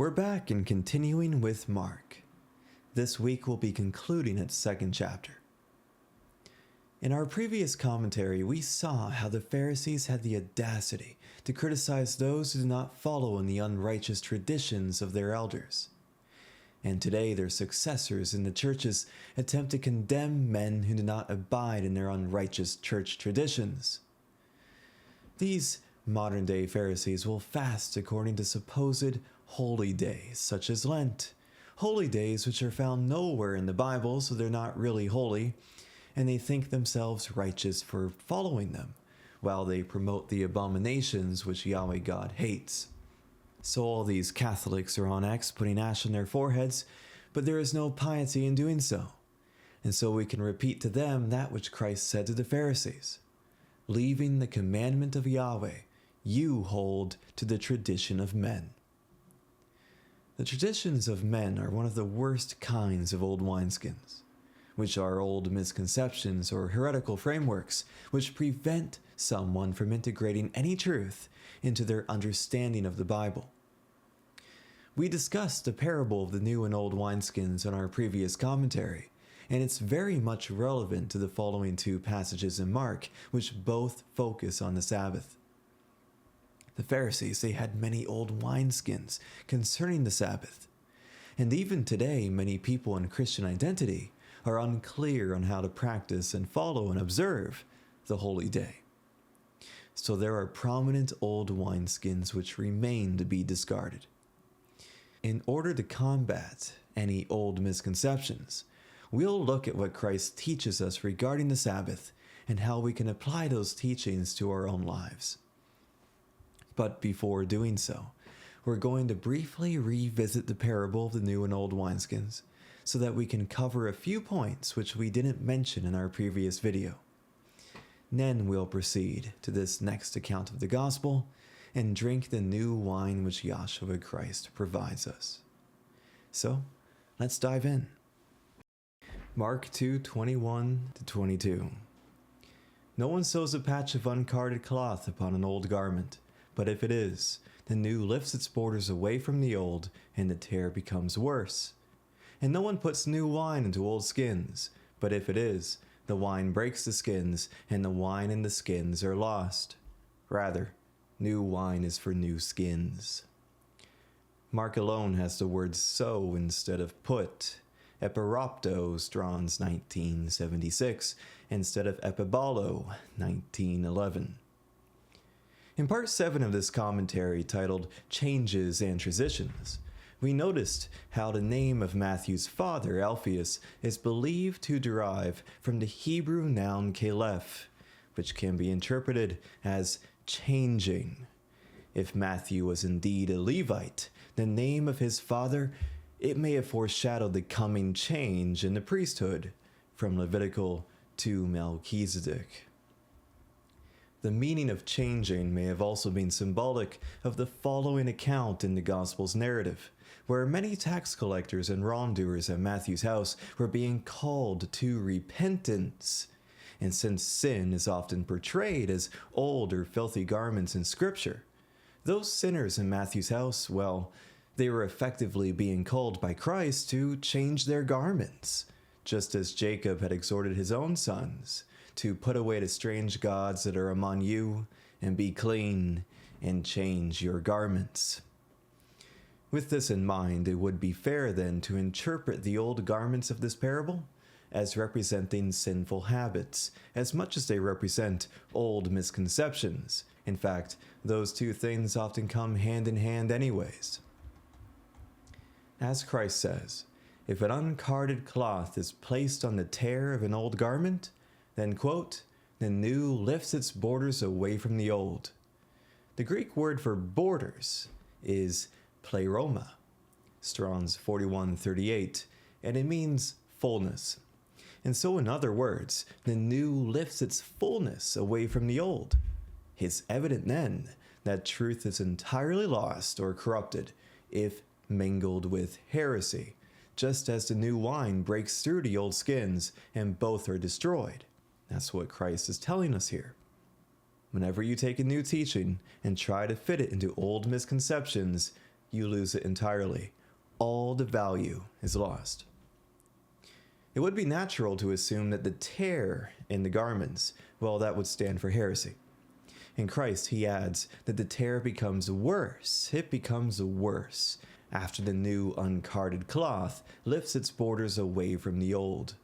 We're back and continuing with Mark. This week we'll be concluding its second chapter. In our previous commentary, we saw how the Pharisees had the audacity to criticize those who do not follow in the unrighteous traditions of their elders. And today their successors in the churches attempt to condemn men who do not abide in their unrighteous church traditions. These modern-day Pharisees will fast according to supposed holy days, such as Lent, holy days which are found nowhere in the Bible, so they're not really holy, and they think themselves righteous for following them, while they promote the abominations which Yahweh God hates. So all these Catholics are on X putting ash on their foreheads, but there is no piety in doing so. And so we can repeat to them that which Christ said to the Pharisees. Leaving the commandment of Yahweh, you hold to the tradition of men. The traditions of men are one of the worst kinds of old wineskins, which are old misconceptions or heretical frameworks which prevent someone from integrating any truth into their understanding of the Bible. We discussed the parable of the new and old wineskins in our previous commentary, and it's very much relevant to the following two passages in Mark, which both focus on the Sabbath. The Pharisees, they had many old wineskins concerning the Sabbath, and even today many people in Christian identity are unclear on how to practice and follow and observe the holy day. So there are prominent old wineskins which remain to be discarded. In order to combat any old misconceptions, we'll look at what Christ teaches us regarding the Sabbath and how we can apply those teachings to our own lives. But before doing so, we're going to briefly revisit the parable of the new and old wineskins so that we can cover a few points which we didn't mention in our previous video. Then we'll proceed to this next account of the gospel and drink the new wine which Yahshua Christ provides us. So, let's dive in. Mark 2:21-22. No one sews a patch of uncarded cloth upon an old garment, but if it is, the new lifts its borders away from the old, and the tear becomes worse. And no one puts new wine into old skins, but if it is, the wine breaks the skins, and the wine and the skins are lost. Rather, new wine is for new skins. Mark alone has the word sow instead of put. Epiropto, Strong's 1976, instead of epibalo, 1911. In part 7 of this commentary titled Changes and Transitions, we noticed how the name of Matthew's father, Alphaeus, is believed to derive from the Hebrew noun kaleph, which can be interpreted as changing. If Matthew was indeed a Levite, the name of his father, it may have foreshadowed the coming change in the priesthood from Levitical to Melchizedek. The meaning of changing may have also been symbolic of the following account in the Gospel's narrative, where many tax collectors and wrongdoers at Matthew's house were being called to repentance. And since sin is often portrayed as old or filthy garments in Scripture, those sinners in Matthew's house, well, they were effectively being called by Christ to change their garments, just as Jacob had exhorted his own sons to put away the strange gods that are among you, and be clean, and change your garments. With this in mind, it would be fair then to interpret the old garments of this parable as representing sinful habits, as much as they represent old misconceptions. In fact, those two things often come hand in hand anyways. As Christ says, if an uncarded cloth is placed on the tear of an old garment, then, quote, the new lifts its borders away from the old. The Greek word for borders is pleroma, Strong's 4138, and it means fullness. And so in other words, the new lifts its fullness away from the old. It's evident then that truth is entirely lost or corrupted if mingled with heresy, just as the new wine breaks through the old skins and both are destroyed. That's what Christ is telling us here. Whenever you take a new teaching and try to fit it into old misconceptions, you lose it entirely. All the value is lost. It would be natural to assume that the tear in the garments, well, that would stand for heresy. In Christ, he adds that the tear becomes worse. It becomes worse after the new uncarded cloth lifts its borders away from the old.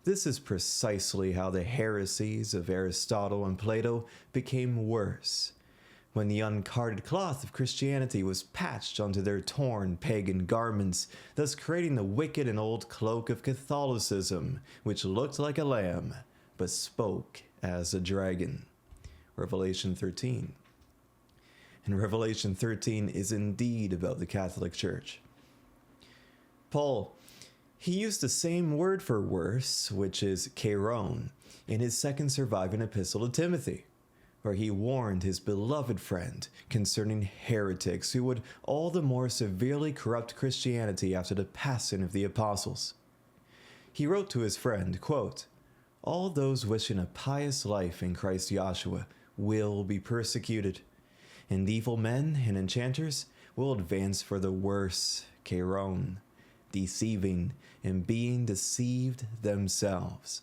This is precisely how the heresies of Aristotle and Plato became worse, when the uncarded cloth of Christianity was patched onto their torn pagan garments, thus creating the wicked and old cloak of Catholicism, which looked like a lamb, but spoke as a dragon. Revelation 13. And Revelation 13 is indeed about the Catholic Church. Paul, he used the same word for worse, which is kairon, in his second surviving epistle to Timothy, where he warned his beloved friend concerning heretics who would all the more severely corrupt Christianity after the passing of the apostles. He wrote to his friend, quote, "All those wishing a pious life in Christ Yahweh will be persecuted, and evil men and enchanters will advance for the worse, kairon, deceiving and being deceived themselves."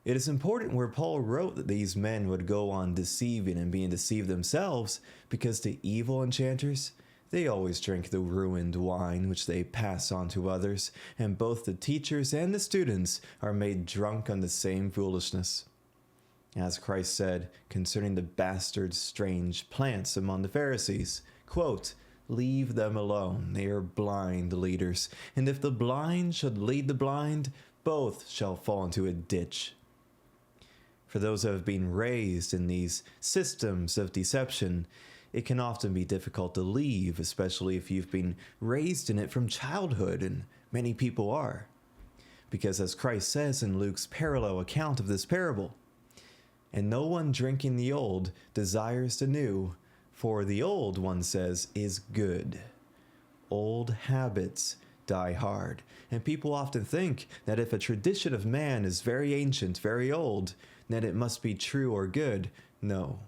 It is important where Paul wrote that these men would go on deceiving and being deceived themselves, because the evil enchanters, they always drink the ruined wine which they pass on to others, and both the teachers and the students are made drunk on the same foolishness. As Christ said concerning the bastard strange plants among the Pharisees, quote, "Leave them alone, they are blind leaders, and if the blind should lead the blind, both shall fall into a ditch." For those who have been raised in these systems of deception, it can often be difficult to leave, especially if you've been raised in it from childhood, and many people are. Because as Christ says in Luke's parallel account of this parable, "And no one drinking the old desires the new, for the old," one says, "is good." Old habits die hard, and people often think that if a tradition of man is very ancient, very old, then it must be true or good. No,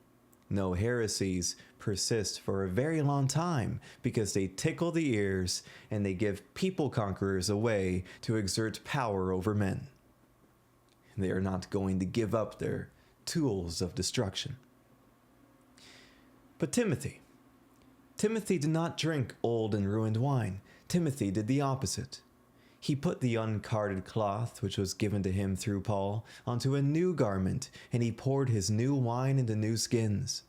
heresies persist for a very long time because they tickle the ears and they give people conquerors a way to exert power over men. They are not going to give up their tools of destruction. But Timothy did not drink old and ruined wine. Timothy did the opposite. He put the uncarded cloth, which was given to him through Paul, onto a new garment, and he poured his new wine into new skins.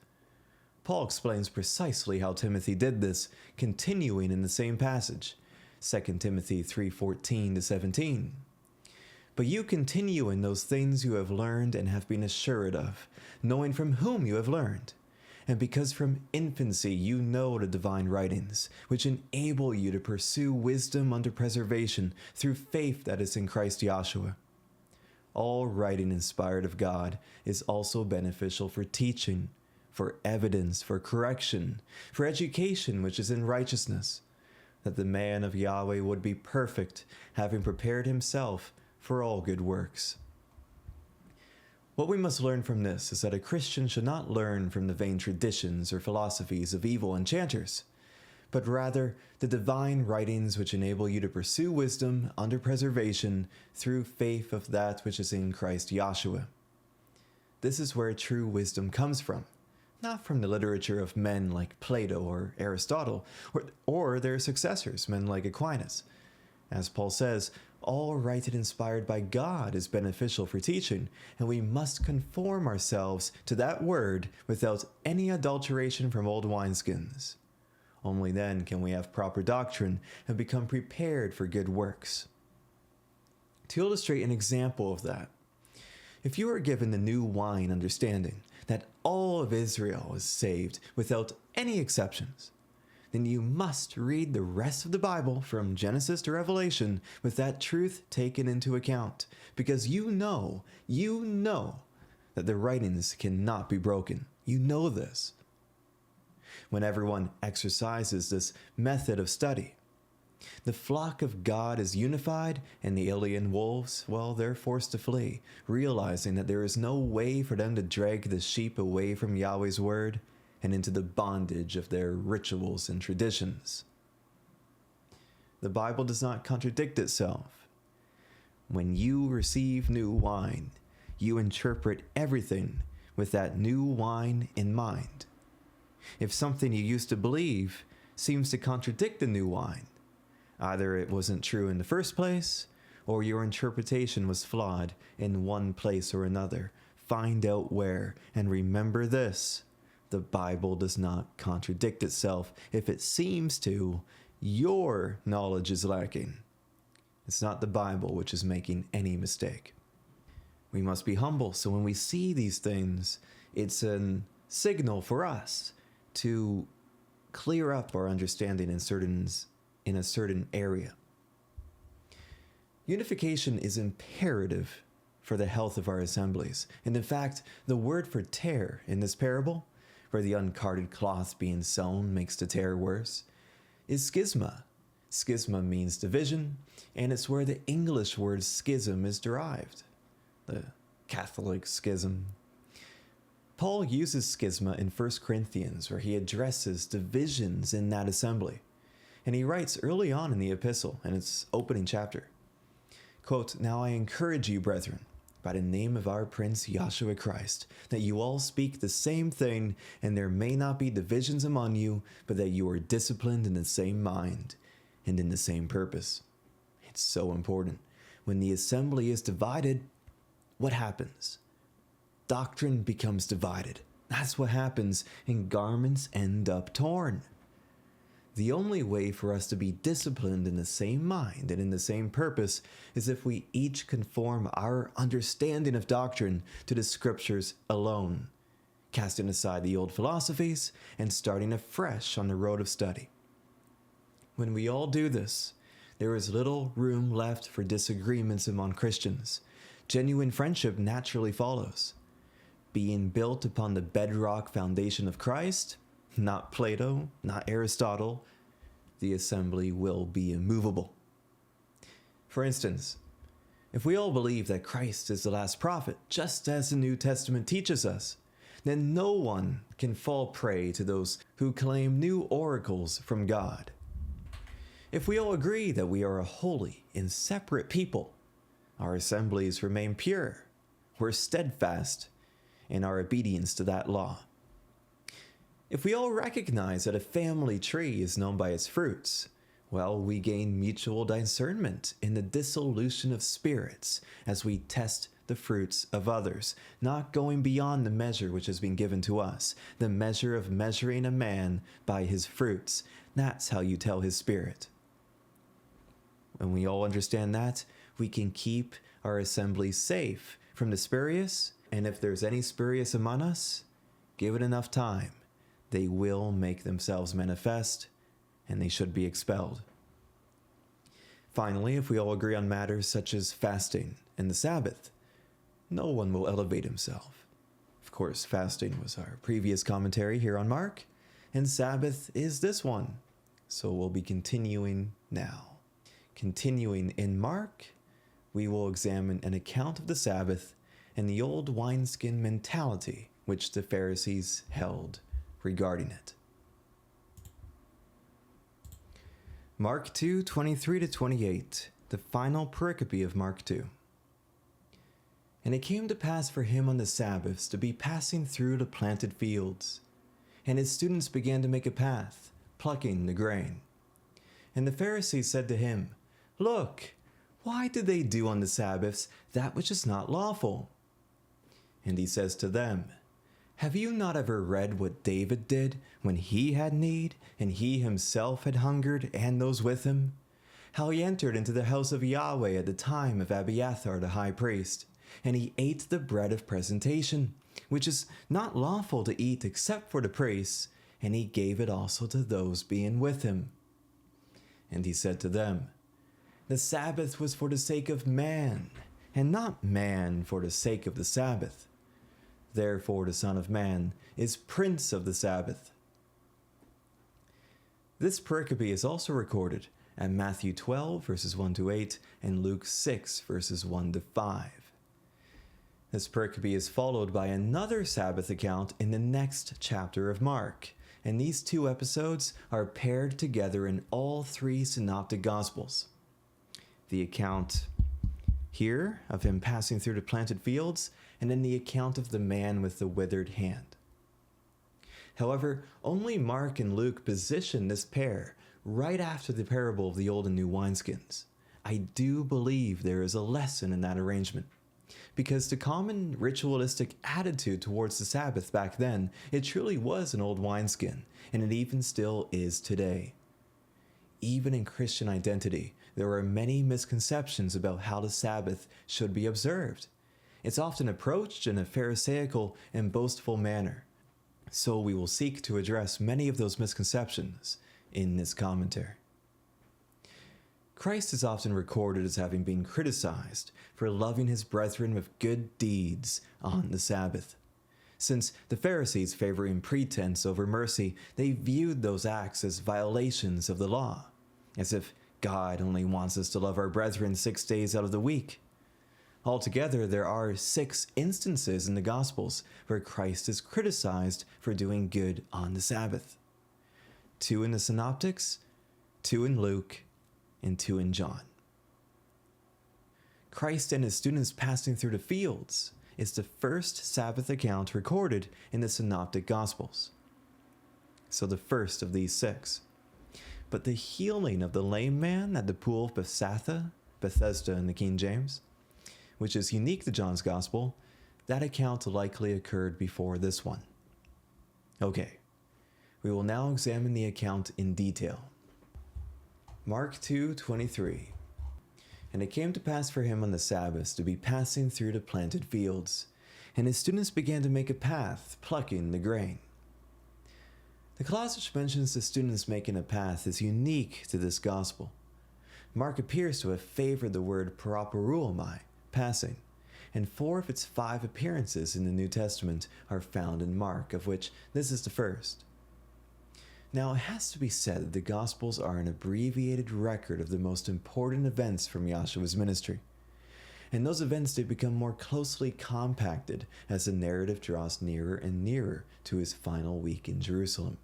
Paul explains precisely how Timothy did this, continuing in the same passage, 2 Timothy 3:14-17. "But you continue in those things you have learned and have been assured of, knowing from whom you have learned. And because from infancy you know the divine writings, which enable you to pursue wisdom under preservation through faith that is in Christ Yahweh. All writing inspired of God is also beneficial for teaching, for evidence, for correction, for education which is in righteousness, that the man of Yahweh would be perfect, having prepared himself for all good works." What we must learn from this is that a Christian should not learn from the vain traditions or philosophies of evil enchanters, but rather the divine writings which enable you to pursue wisdom under preservation through faith of that which is in Christ Yahweh. This is where true wisdom comes from, not from the literature of men like Plato or Aristotle, or their successors, men like Aquinas. As Paul says, all writing inspired by God is beneficial for teaching, and we must conform ourselves to that word without any adulteration from old wineskins. Only then can we have proper doctrine and become prepared for good works. To illustrate an example of that, if you are given the new wine understanding that all of Israel is saved without any exceptions, then you must read the rest of the Bible from Genesis to Revelation with that truth taken into account, because you know that the writings cannot be broken. You know this. When everyone exercises this method of study, the flock of God is unified, and the alien wolves, well, they're forced to flee, realizing that there is no way for them to drag the sheep away from Yahweh's word, and into the bondage of their rituals and traditions. The Bible does not contradict itself. When you receive new wine, you interpret everything with that new wine in mind. If something you used to believe seems to contradict the new wine, either it wasn't true in the first place, or your interpretation was flawed in one place or another. Find out where, and remember this: the Bible does not contradict itself. If it seems to, your knowledge is lacking. It's not the Bible which is making any mistake. We must be humble, so when we see these things, it's a signal for us to clear up our understanding in a certain area. Unification is imperative for the health of our assemblies. And in fact, the word for tear in this parable, where the uncarded cloth being sewn makes the tear worse, is schisma. Schisma means division, and it's where the English word schism is derived. The Catholic schism. Paul uses schisma in 1 Corinthians, where he addresses divisions in that assembly. And he writes early on in the epistle, in its opening chapter, quote, "Now I encourage you, brethren, by the name of our Prince Yahweh Christ, that you all speak the same thing, and there may not be divisions among you, but that you are disciplined in the same mind and in the same purpose." It's so important. When the assembly is divided, what happens? Doctrine becomes divided. That's what happens, and garments end up torn. The only way for us to be disciplined in the same mind and in the same purpose is if we each conform our understanding of doctrine to the scriptures alone, casting aside the old philosophies and starting afresh on the road of study. When we all do this, there is little room left for disagreements among Christians. Genuine friendship naturally follows. Being built upon the bedrock foundation of Christ, not Plato, not Aristotle, the assembly will be immovable. For instance, if we all believe that Christ is the last prophet, just as the New Testament teaches us, then no one can fall prey to those who claim new oracles from God. If we all agree that we are a holy and separate people, our assemblies remain pure, we're steadfast in our obedience to that law. If we all recognize that a family tree is known by its fruits, well, we gain mutual discernment in the dissolution of spirits as we test the fruits of others, not going beyond the measure which has been given to us, the measure of measuring a man by his fruits. That's how you tell his spirit. When we all understand that, we can keep our assembly safe from the spurious, and if there's any spurious among us, give it enough time. They will make themselves manifest, and they should be expelled. Finally, if we all agree on matters such as fasting and the Sabbath, no one will elevate himself. Of course, fasting was our previous commentary here on Mark, and Sabbath is this one, so we'll be continuing now. Continuing in Mark, we will examine an account of the Sabbath and the old wineskin mentality which the Pharisees held regarding it. Mark 2, 23-28, the final pericope of Mark 2. And it came to pass for him on the Sabbaths to be passing through the planted fields, and his students began to make a path, plucking the grain. And the Pharisees said to him, "Look, why do they do on the Sabbaths that which is not lawful?" And he says to them, "Have you not ever read what David did when he had need, and he himself had hungered, and those with him? How he entered into the house of Yahweh at the time of Abiathar the high priest, and he ate the bread of presentation, which is not lawful to eat except for the priests, and he gave it also to those being with him." And he said to them, "The Sabbath was for the sake of man, and not man for the sake of the Sabbath. Therefore the Son of Man is Prince of the Sabbath." This pericope is also recorded at Matthew 12, verses 1-8, and Luke 6, verses 1-5. This pericope is followed by another Sabbath account in the next chapter of Mark, and these two episodes are paired together in all three synoptic gospels. The account here of him passing through the planted fields, and then the account of the man with the withered hand. However, only Mark and Luke position this pair right after the parable of the old and new wineskins. I do believe there is a lesson in that arrangement, because the common ritualistic attitude towards the Sabbath back then, it truly was an old wineskin, and it even still is today. Even in Christian identity, there are many misconceptions about how the Sabbath should be observed. It's often approached in a pharisaical and boastful manner. So we will seek to address many of those misconceptions in this commentary. Christ is often recorded as having been criticized for loving his brethren with good deeds on the Sabbath. Since the Pharisees favoring pretense over mercy, they viewed those acts as violations of the law, as if God only wants us to love our brethren 6 days out of the week. Altogether, there are 6 instances in the Gospels where Christ is criticized for doing good on the Sabbath. 2 in the Synoptics, 2 in Luke, and 2 in John. Christ and his students passing through the fields is the first Sabbath account recorded in the Synoptic Gospels. So the first of these 6. But the healing of the lame man at the pool of Bethesda in the King James, which is unique to John's Gospel, that account likely occurred before this one. Okay, we will now examine the account in detail. Mark 2:23. And it came to pass for him on the Sabbath to be passing through the planted fields, and his students began to make a path, plucking the grain. The clause which mentions the students making a path is unique to this gospel. Mark appears to have favored the word paraporeuomai, passing, and 4 of its 5 appearances in the New Testament are found in Mark, of which this is the first. Now, it has to be said that the Gospels are an abbreviated record of the most important events from Yahshua's ministry. And those events, they become more closely compacted as the narrative draws nearer and nearer to his final week in Jerusalem.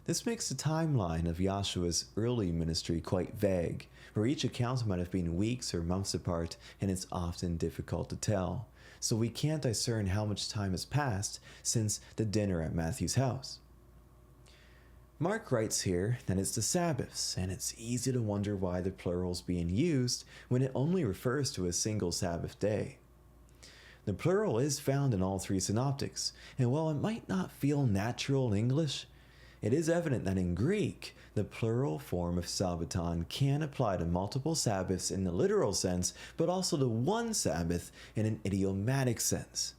This makes the timeline of Yahshua's early ministry quite vague, where each account might have been weeks or months apart, and it's often difficult to tell. So we can't discern how much time has passed since the dinner at Matthew's house. Mark writes here that it's the Sabbaths, and it's easy to wonder why the plural is being used when it only refers to a single Sabbath day. The plural is found in all 3 synoptics, and while it might not feel natural in English, it is evident that in Greek, the plural form of Sabbaton can apply to multiple Sabbaths in the literal sense, but also to one Sabbath in an idiomatic sense.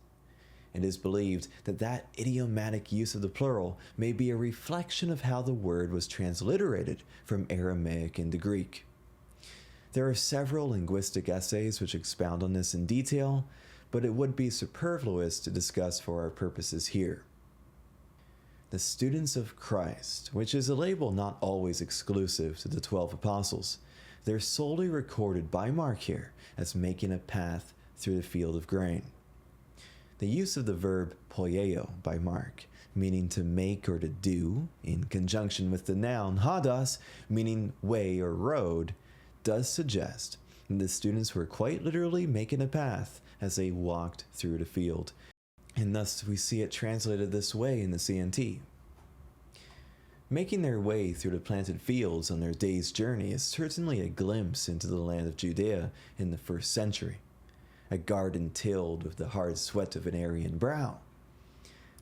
It is believed that that idiomatic use of the plural may be a reflection of how the word was transliterated from Aramaic into Greek. There are several linguistic essays which expound on this in detail, but it would be superfluous to discuss for our purposes here. The students of Christ, which is a label not always exclusive to the 12 apostles, they're solely recorded by Mark here as making a path through the field of grain. The use of the verb poieo by Mark, meaning to make or to do, in conjunction with the noun hadas, meaning way or road, does suggest that the students were quite literally making a path as they walked through the field, and thus we see it translated this way in the CNT. Making their way through the planted fields on their day's journey is certainly a glimpse into the land of Judea in the 1st century. A garden tilled with the hard sweat of an Aryan brow.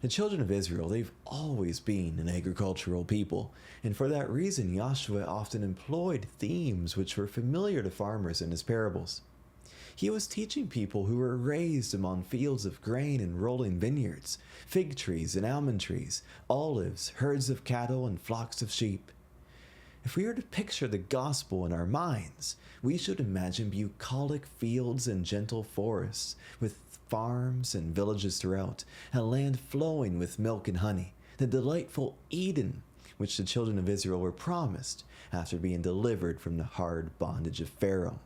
The children of Israel, they've always been an agricultural people, and for that reason Yahshua often employed themes which were familiar to farmers in his parables. He was teaching people who were raised among fields of grain and rolling vineyards, fig trees and almond trees, olives, herds of cattle, and flocks of sheep. If we were to picture the gospel in our minds, we should imagine bucolic fields and gentle forests, with farms and villages throughout, a land flowing with milk and honey, the delightful Eden which the children of Israel were promised after being delivered from the hard bondage of Pharaoh.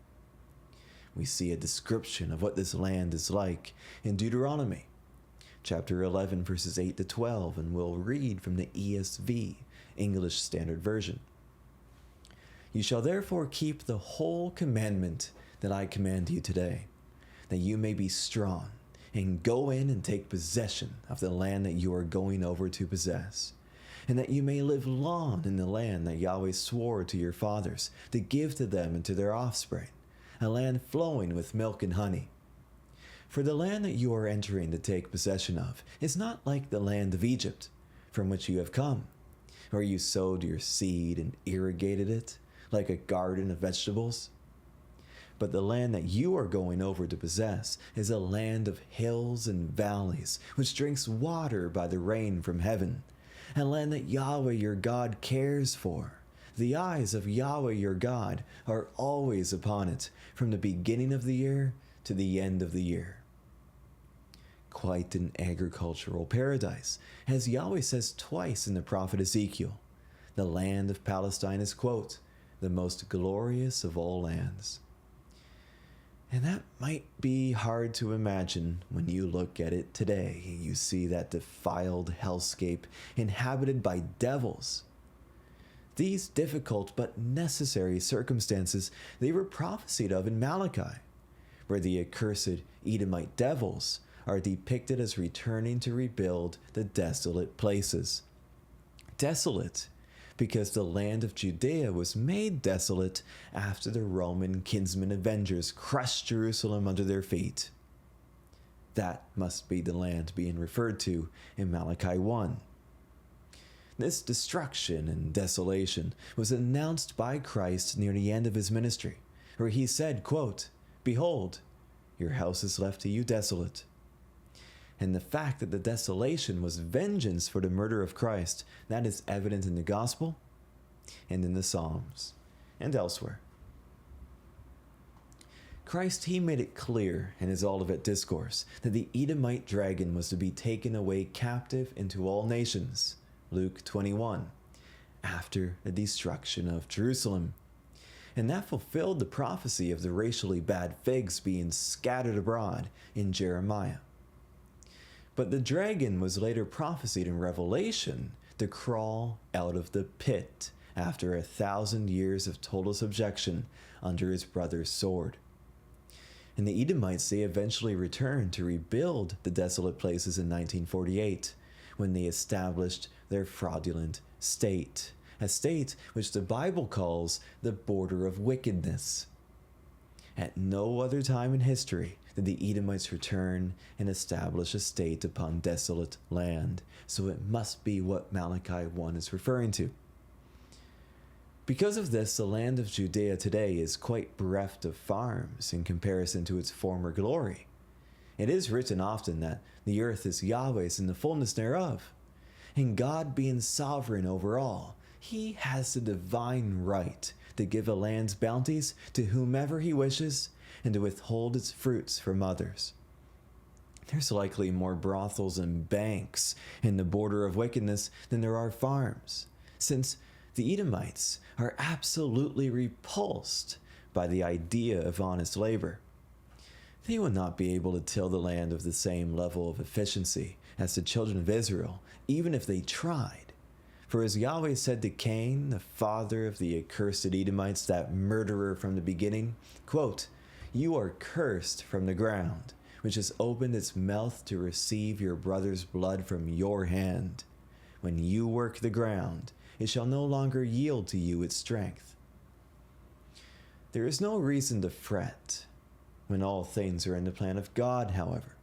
We see a description of what this land is like in Deuteronomy, chapter 11, verses 8 to 12, and we'll read from the ESV, English Standard Version. You shall therefore keep the whole commandment that I command you today, that you may be strong, and go in and take possession of the land that you are going over to possess, and that you may live long in the land that Yahweh swore to your fathers to give to them and to their offspring, a land flowing with milk and honey. For the land that you are entering to take possession of is not like the land of Egypt, from which you have come, where you sowed your seed and irrigated it, like a garden of vegetables. But the land that you are going over to possess is a land of hills and valleys, which drinks water by the rain from heaven, a land that Yahweh your God cares for. The eyes of Yahweh your God are always upon it, from the beginning of the year to the end of the year. Quite an agricultural paradise, as Yahweh says twice in the prophet Ezekiel. The land of Palestine is, quote, the most glorious of all lands. And that might be hard to imagine when you look at it today. You see that defiled hellscape inhabited by devils. These difficult but necessary circumstances, they were prophesied of in Malachi, where the accursed Edomite devils are depicted as returning to rebuild the desolate places. Desolate because the land of Judea was made desolate after the Roman kinsman avengers crushed Jerusalem under their feet. That must be the land being referred to in Malachi 1. This destruction and desolation was announced by Christ near the end of his ministry, where he said, quote, behold, your house is left to you desolate. And the fact that the desolation was vengeance for the murder of Christ, that is evident in the Gospel and in the Psalms and elsewhere. Christ, he made it clear in his Olivet Discourse that the Edomite dragon was to be taken away captive into all nations, Luke 21, after the destruction of Jerusalem. And that fulfilled the prophecy of the racially bad figs being scattered abroad in Jeremiah. But the dragon was later prophesied in Revelation to crawl out of the pit after 1,000 years of total subjection under his brother's sword. And the Edomites, they eventually returned to rebuild the desolate places in 1948, when they established their fraudulent state, a state which the Bible calls the border of wickedness. At no other time in history did the Edomites return and establish a state upon desolate land, so it must be what Malachi 1 is referring to. Because of this, the land of Judea today is quite bereft of farms in comparison to its former glory. It is written often that the earth is Yahweh's and the fullness thereof, and God being sovereign over all, he has the divine right to give a land's bounties to whomever he wishes and to withhold its fruits from others. There's likely more brothels and banks in the border of wickedness than there are farms, since the Edomites are absolutely repulsed by the idea of honest labor. They would not be able to till the land with the same level of efficiency as the children of Israel, even if they tried. For as Yahweh said to Cain, the father of the accursed Edomites, that murderer from the beginning, quote, you are cursed from the ground, which has opened its mouth to receive your brother's blood from your hand. When you work the ground, it shall no longer yield to you its strength. There is no reason to fret when all things are in the plan of God, however.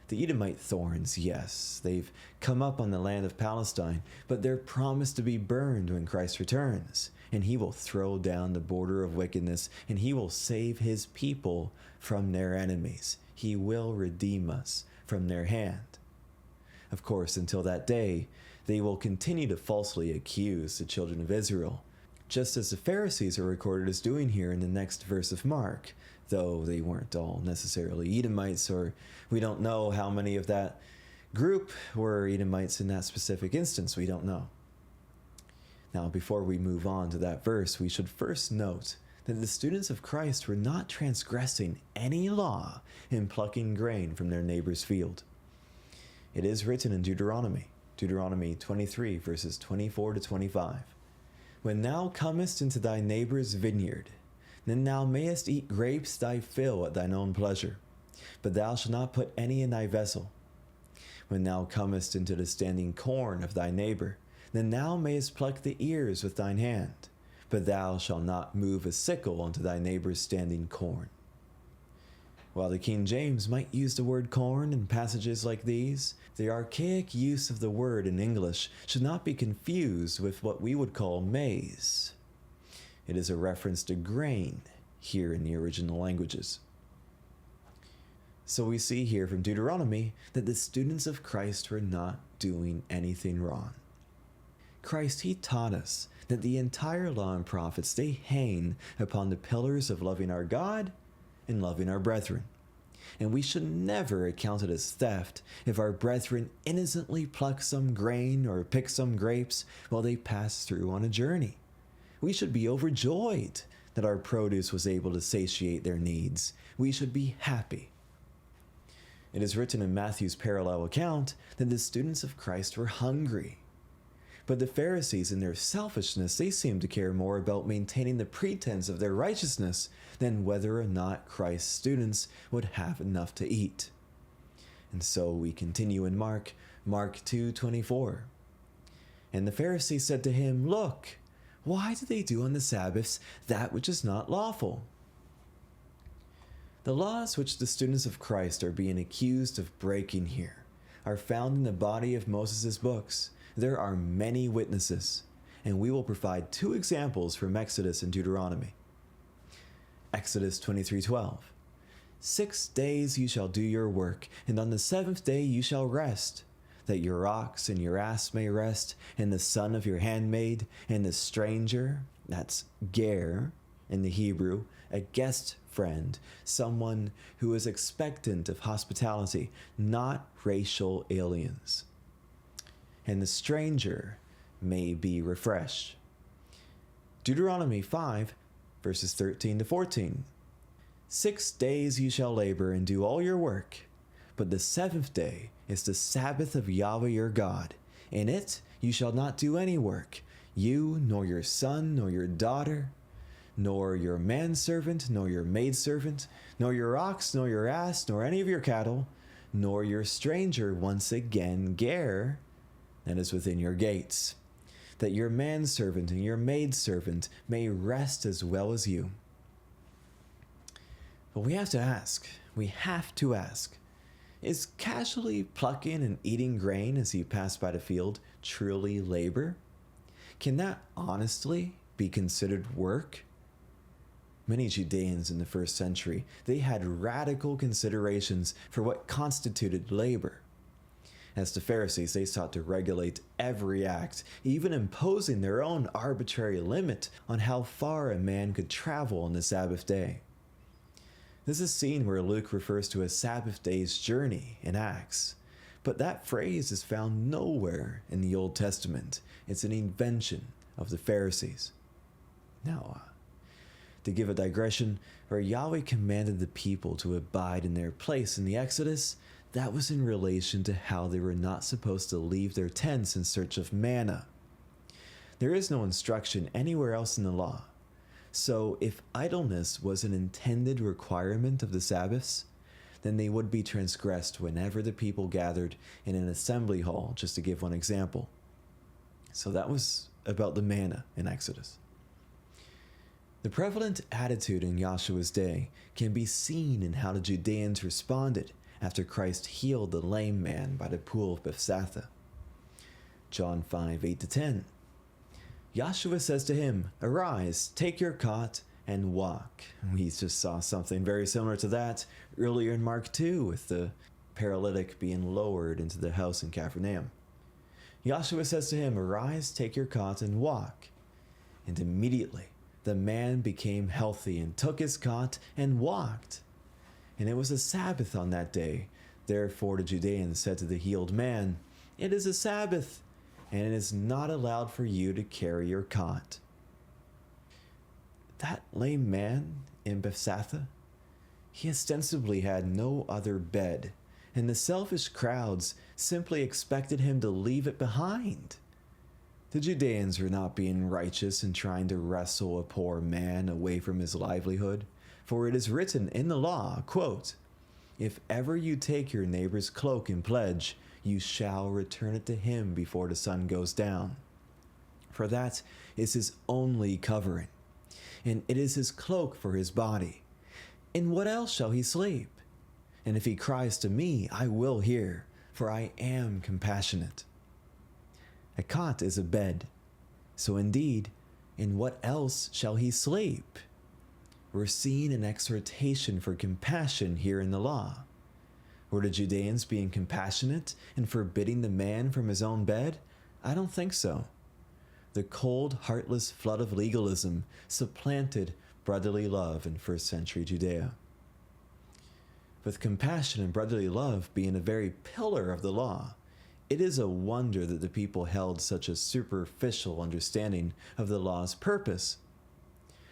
The Edomite thorns, yes, they've come up on the land of Palestine, but they're promised to be burned when Christ returns, and he will throw down the border of wickedness, and he will save his people from their enemies. He will redeem us from their hand. Of course, until that day, they will continue to falsely accuse the children of Israel, just as the Pharisees are recorded as doing here in the next verse of Mark, though they weren't all necessarily Edomites, or we don't know how many of that group were Edomites in that specific instance. We don't know. Now, before we move on to that verse, we should first note that the students of Christ were not transgressing any law in plucking grain from their neighbor's field. It is written in Deuteronomy 23, verses 24 to 25. When thou comest into thy neighbor's vineyard, then thou mayest eat grapes thy fill at thine own pleasure, but thou shalt not put any in thy vessel. When thou comest into the standing corn of thy neighbor, then thou mayest pluck the ears with thine hand, but thou shalt not move a sickle unto thy neighbor's standing corn. While the King James might use the word corn in passages like these, the archaic use of the word in English should not be confused with what we would call maize. It is a reference to grain here in the original languages. So we see here from Deuteronomy that the students of Christ were not doing anything wrong. Christ, he taught us that the entire law and prophets, they hang upon the pillars of loving our God and loving our brethren. And we should never account it as theft if our brethren innocently pluck some grain or pick some grapes while they pass through on a journey. We should be overjoyed that our produce was able to satiate their needs. We should be happy. It is written in Matthew's parallel account that the students of Christ were hungry. But the Pharisees, in their selfishness, they seemed to care more about maintaining the pretense of their righteousness than whether or not Christ's students would have enough to eat. And so we continue in Mark 2:24. And the Pharisees said to him, Look, why do they do on the Sabbaths that which is not lawful? The laws which the students of Christ are being accused of breaking here are found in the body of Moses' books. There are many witnesses, and we will provide two examples from Exodus and Deuteronomy. Exodus 23:12. 6 days you shall do your work, and on the seventh day you shall rest, that your ox and your ass may rest, and the son of your handmaid, and the stranger, that's ger in the Hebrew, a guest friend, someone who is expectant of hospitality, not racial aliens. And the stranger may be refreshed. Deuteronomy 5, verses 13 to 14. 6 days you shall labor and do all your work, but the seventh day is the Sabbath of Yahweh your God. In it you shall not do any work, you, nor your son, nor your daughter, nor your manservant, nor your maidservant, nor your ox, nor your ass, nor any of your cattle, nor your stranger, once again, ger, that is within your gates, that your manservant and your maidservant may rest as well as you. But we have to ask, is casually plucking and eating grain as you pass by the field truly labor? Can that honestly be considered work? Many Judeans in the first century, they had radical considerations for what constituted labor. As the Pharisees, they sought to regulate every act, even imposing their own arbitrary limit on how far a man could travel on the Sabbath day. This is seen where Luke refers to a Sabbath day's journey in Acts, but that phrase is found nowhere in the Old Testament. It's an invention of the Pharisees. Now, to give a digression, where Yahweh commanded the people to abide in their place in the Exodus, that was in relation to how they were not supposed to leave their tents in search of manna. There is no instruction anywhere else in the law. So if idleness was an intended requirement of the Sabbaths, then they would be transgressed whenever the people gathered in an assembly hall, just to give one example. So that was about the manna in Exodus. The prevalent attitude in Yahshua's day can be seen in how the Judeans responded after Christ healed the lame man by the pool of Bethesda. John 5, 8-10. Yahshua says to him, Arise, take your cot, and walk. We just saw something very similar to that earlier in Mark 2 with the paralytic being lowered into the house in Capernaum. Yahshua says to him, Arise, take your cot, and walk. And immediately the man became healthy and took his cot and walked. And it was a Sabbath on that day. Therefore the Judeans said to the healed man, It is a Sabbath, and it is not allowed for you to carry your cot. that lame man in Bethsaida, he ostensibly had no other bed, and the selfish crowds simply expected him to leave it behind. The Judeans were not being righteous in trying to wrestle a poor man away from his livelihood, for it is written in the law, quote, "If ever you take your neighbor's cloak in pledge, you shall return it to him before the sun goes down. For that is his only covering, and it is his cloak for his body. In what else shall he sleep? And if he cries to me, I will hear, for I am compassionate." A cot is a bed, so indeed, in what else shall he sleep? We're seeing an exhortation for compassion here in the law. Were the Judeans being compassionate and forbidding the man from his own bed? I don't think so. The cold, heartless flood of legalism supplanted brotherly love in first century Judea. With compassion and brotherly love being a very pillar of the law, it is a wonder that the people held such a superficial understanding of the law's purpose.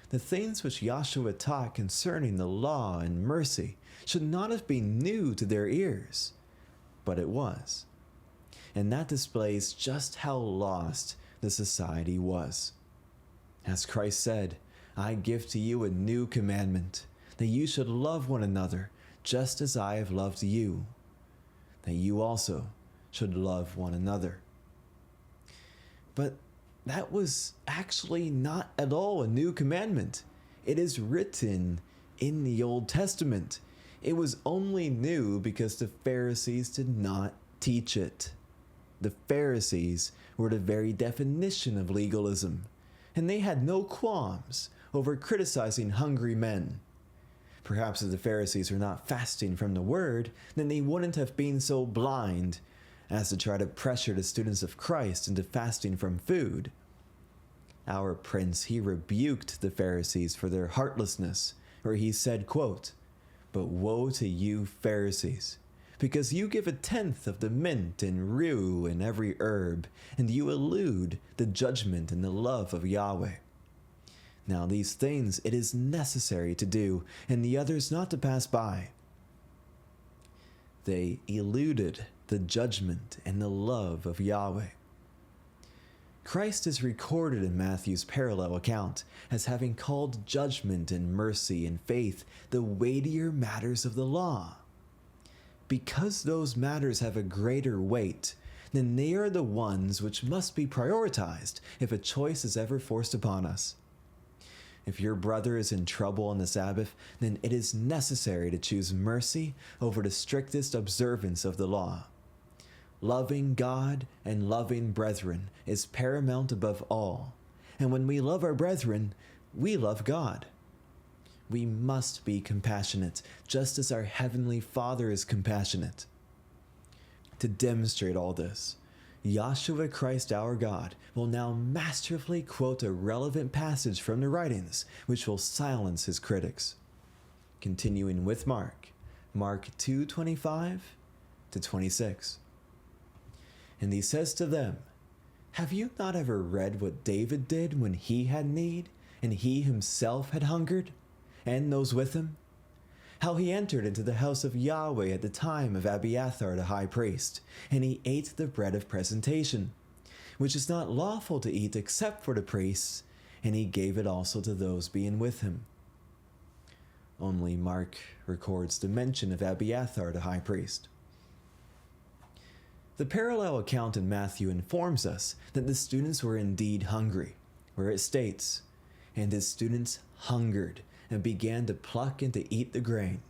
The things which Yahshua taught concerning the law and mercy should not have been new to their ears, but it was. And that displays just how lost the society was. As Christ said, "I give to you a new commandment, that you should love one another just as I have loved you, that you also should love one another." But that was actually not at all a new commandment. It is written in the Old Testament. It was only new because the Pharisees did not teach it. The Pharisees were the very definition of legalism, and they had no qualms over criticizing hungry men. Perhaps if the Pharisees were not fasting from the word, then they wouldn't have been so blind as to try to pressure the students of Christ into fasting from food. Our prince, he rebuked the Pharisees for their heartlessness, where he said, quote, "But woe to you, Pharisees, because you give a tenth of the mint and rue and every herb, and you elude the judgment and the love of Yahweh. Now these things it is necessary to do, and the others not to pass by." They eluded the judgment and the love of Yahweh. Christ is recorded in Matthew's parallel account as having called judgment and mercy and faith the weightier matters of the law. Because those matters have a greater weight, then they are the ones which must be prioritized if a choice is ever forced upon us. If your brother is in trouble on the Sabbath, then it is necessary to choose mercy over the strictest observance of the law. Loving God and loving brethren is paramount above all, and when we love our brethren, we love God. We must be compassionate, just as our Heavenly Father is compassionate. To demonstrate all this, Yahshua Christ our God will now masterfully quote a relevant passage from the writings, which will silence his critics. Continuing with Mark 2:25 to 26. And he says to them, "Have you not ever read what David did when he had need, and he himself had hungered, and those with him? How he entered into the house of Yahweh at the time of Abiathar the high priest, and he ate the bread of presentation, which is not lawful to eat except for the priests, and he gave it also to those being with him." Only Mark records the mention of Abiathar the high priest. The parallel account in Matthew informs us that the students were indeed hungry, where it states, "And his students hungered and began to pluck and to eat the grain."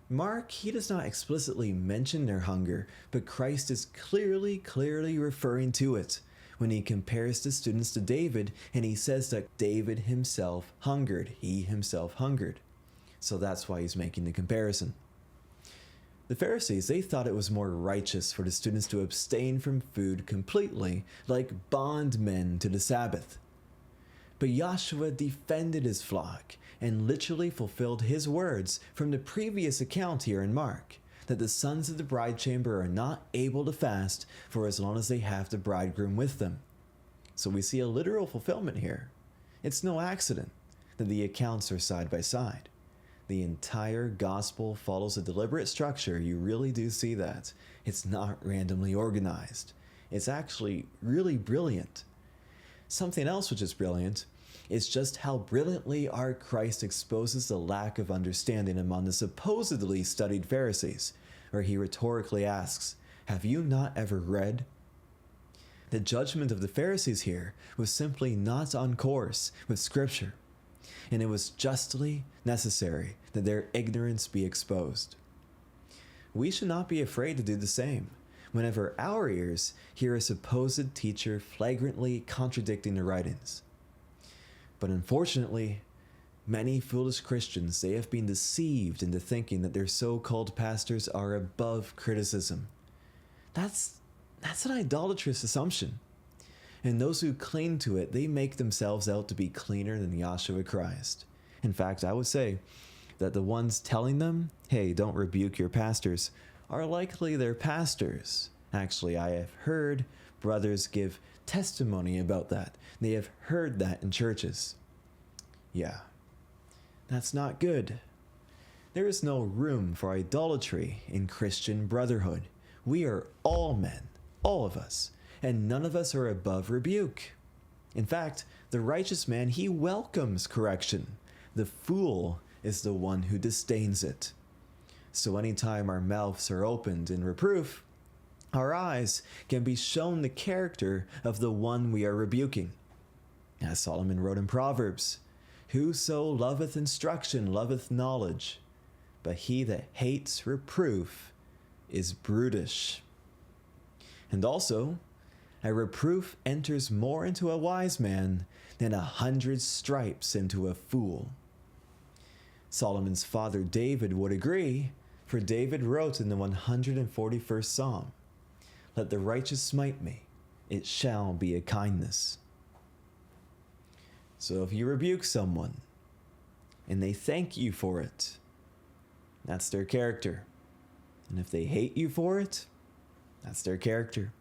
Mark, he does not explicitly mention their hunger, but Christ is clearly referring to it when he compares the students to David, and he says that David himself hungered. He himself hungered. So that's why he's making the comparison. The Pharisees, they thought it was more righteous for the students to abstain from food completely, like bondmen to the Sabbath. But Yahshua defended his flock and literally fulfilled his words from the previous account here in Mark, that the sons of the bride chamber are not able to fast for as long as they have the bridegroom with them. So we see a literal fulfillment here. It's no accident. that the accounts are side by side. The entire gospel follows a deliberate structure. You really do see that. It's not randomly organized. It's actually really brilliant. Something else which is brilliant is just how brilliantly our Christ exposes the lack of understanding among the supposedly studied Pharisees, where he rhetorically asks, "Have you not ever read?" The judgment of the Pharisees here was simply not on course with Scripture, and it was justly necessary that their ignorance be exposed. We should not be afraid to do the same whenever our ears hear a supposed teacher flagrantly contradicting the writings. But unfortunately, many foolish Christians, they have been deceived into thinking that their so-called pastors are above criticism. That's an idolatrous assumption. And those who cling to it, they make themselves out to be cleaner than Yahshua Christ. In fact, I would say that the ones telling them, "Hey, don't rebuke your pastors," are likely their pastors. Actually, I have heard brothers give testimony about that. They have heard that in churches. Yeah, that's not good. There is no room for idolatry in Christian brotherhood. We are all men, all of us, and none of us are above rebuke. In fact, the righteous man, he welcomes correction. The fool is the one who disdains it. So anytime our mouths are opened in reproof, our eyes can be shown the character of the one we are rebuking. As Solomon wrote in Proverbs, "Whoso loveth instruction loveth knowledge, but he that hates reproof is brutish." And also, a reproof enters more into a wise man than 100 stripes into a fool. Solomon's father David would agree, for David wrote in the 141st Psalm, "Let the righteous smite me, it shall be a kindness." So if you rebuke someone, and they thank you for it, that's their character. And if they hate you for it, that's their character.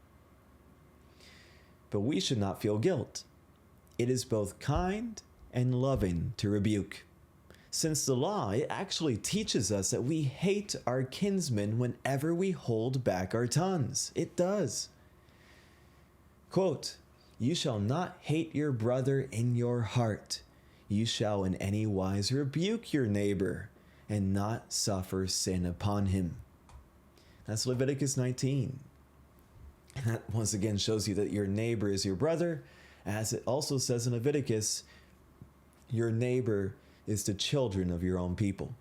But we should not feel guilt. It is both kind and loving to rebuke. Since the law, it actually teaches us that we hate our kinsmen whenever we hold back our tongues. It does. Quote, "You shall not hate your brother in your heart. You shall in any wise rebuke your neighbor and not suffer sin upon him." That's Leviticus 19. And that once again shows you that your neighbor is your brother. As it also says in Leviticus, your neighbor is the children of your own people.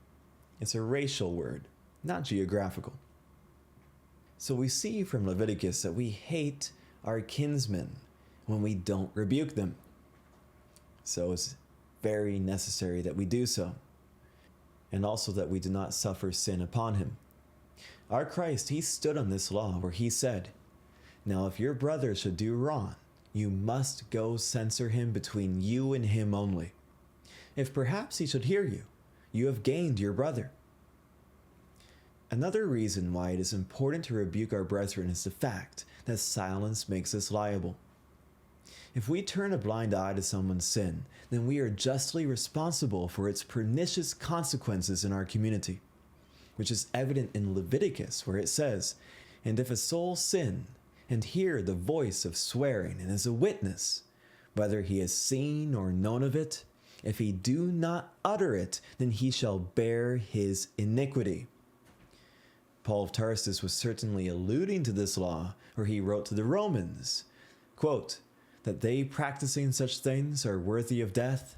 It's a racial word, not geographical. So we see from Leviticus that we hate our kinsmen when we don't rebuke them. So it's very necessary that we do so. And also that we do not suffer sin upon him. Our Christ, he stood on this law where he said, "Now if your brother should do wrong, you must go censor him between you and him only. If perhaps he should hear you, you have gained your brother." Another reason why it is important to rebuke our brethren is the fact that silence makes us liable. If we turn a blind eye to someone's sin, then we are justly responsible for its pernicious consequences in our community, which is evident in Leviticus, where it says, "And if a soul sin, and hear the voice of swearing, and is a witness, whether he has seen or known of it, if he do not utter it, then he shall bear his iniquity." Paul of Tarsus was certainly alluding to this law, where he wrote to the Romans, quote, "that they practicing such things are worthy of death."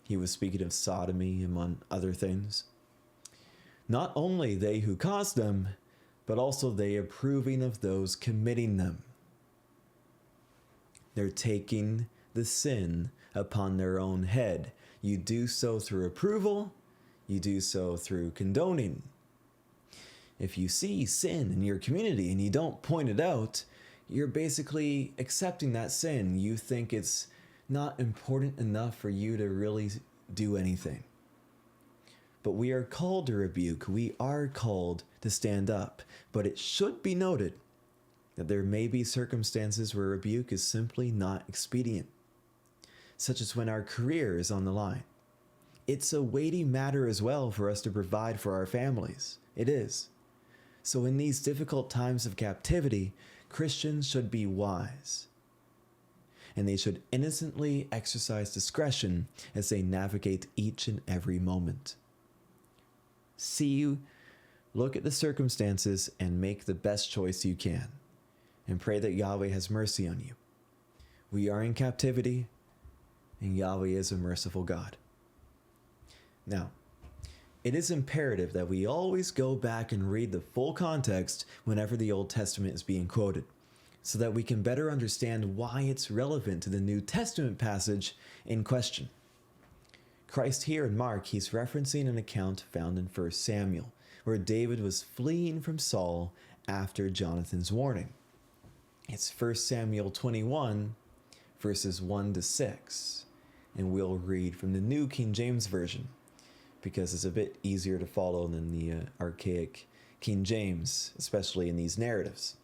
He was speaking of sodomy, among other things. "Not only they who caused them, but also they approving of those committing them." They're taking the sin upon their own head. You do so through approval, you do so through condoning. If you see sin in your community and you don't point it out, you're basically accepting that sin. You think it's not important enough for you to really do anything. But we are called to rebuke. We are called to stand up. But it should be noted that there may be circumstances where rebuke is simply not expedient, such as when our career is on the line. it's a weighty matter as well for us to provide for our families. It is. So in these difficult times of captivity, Christians should be wise. And they should innocently exercise discretion as they navigate each and every moment. Look at the circumstances and make the best choice you can. And pray that Yahweh has mercy on you. We are in captivity, and Yahweh is a merciful God. Now, it is imperative that we always go back and read the full context whenever the Old Testament is being quoted, so that we can better understand why it's relevant to the New Testament passage in question. Christ here in Mark, he's referencing an account found in 1 Samuel, where David was fleeing from Saul after Jonathan's warning. It's 1 Samuel 21, verses 1 to 6, and we'll read from the New King James Version, because it's a bit easier to follow than the archaic King James, especially in these narratives.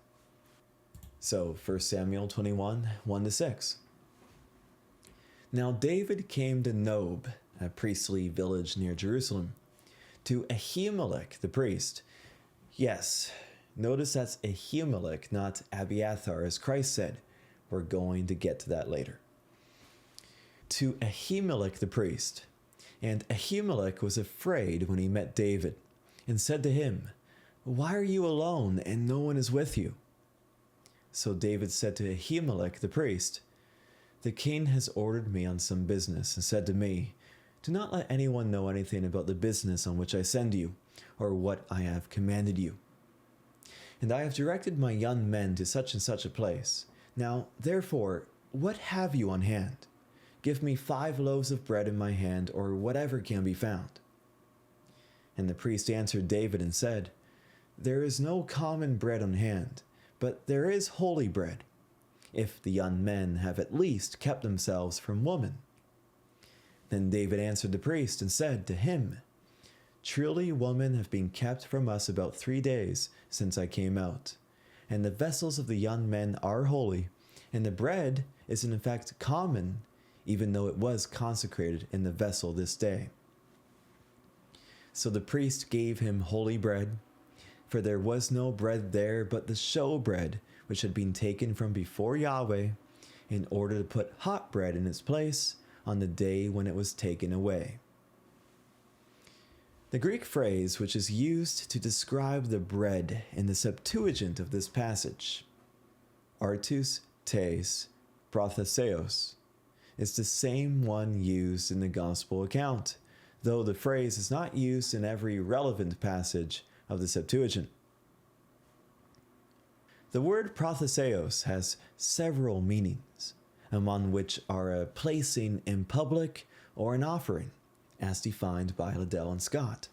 So, 1 Samuel 21, 1 to 6. Now David came to Nob, a priestly village near Jerusalem, to Ahimelech the priest. Yes, notice that's Ahimelech, not Abiathar, as Christ said. We're going to get to that later. To Ahimelech the priest. And Ahimelech was afraid when he met David, and said to him, "Why are you alone, and no one is with you?" So David said to Ahimelech the priest, "The king has ordered me on some business, and said to me, 'Do not let anyone know anything about the business on which I send you, or what I have commanded you. And I have directed my young men to such and such a place. Now, therefore, what have you on hand? Give me 5 loaves of bread in my hand, or whatever can be found.' And the priest answered David and said, 'There is no common bread on hand, but there is holy bread, if the young men have at least kept themselves from woman.' Then David answered the priest and said to him, 'Truly women have been kept from us about 3 days since I came out, and the vessels of the young men are holy, and the bread is in fact common, even though it was consecrated in the vessel this day.' So the priest gave him holy bread, for there was no bread there but the shewbread, which had been taken from before Yahweh, in order to put hot bread in its place on the day when it was taken away." The Greek phrase which is used to describe the bread in the Septuagint of this passage, artus tes protheseos, is the same one used in the Gospel account, though the phrase is not used in every relevant passage of the Septuagint. The word protheseos has several meanings, among which are a placing in public or an offering, as defined by Liddell and Scott.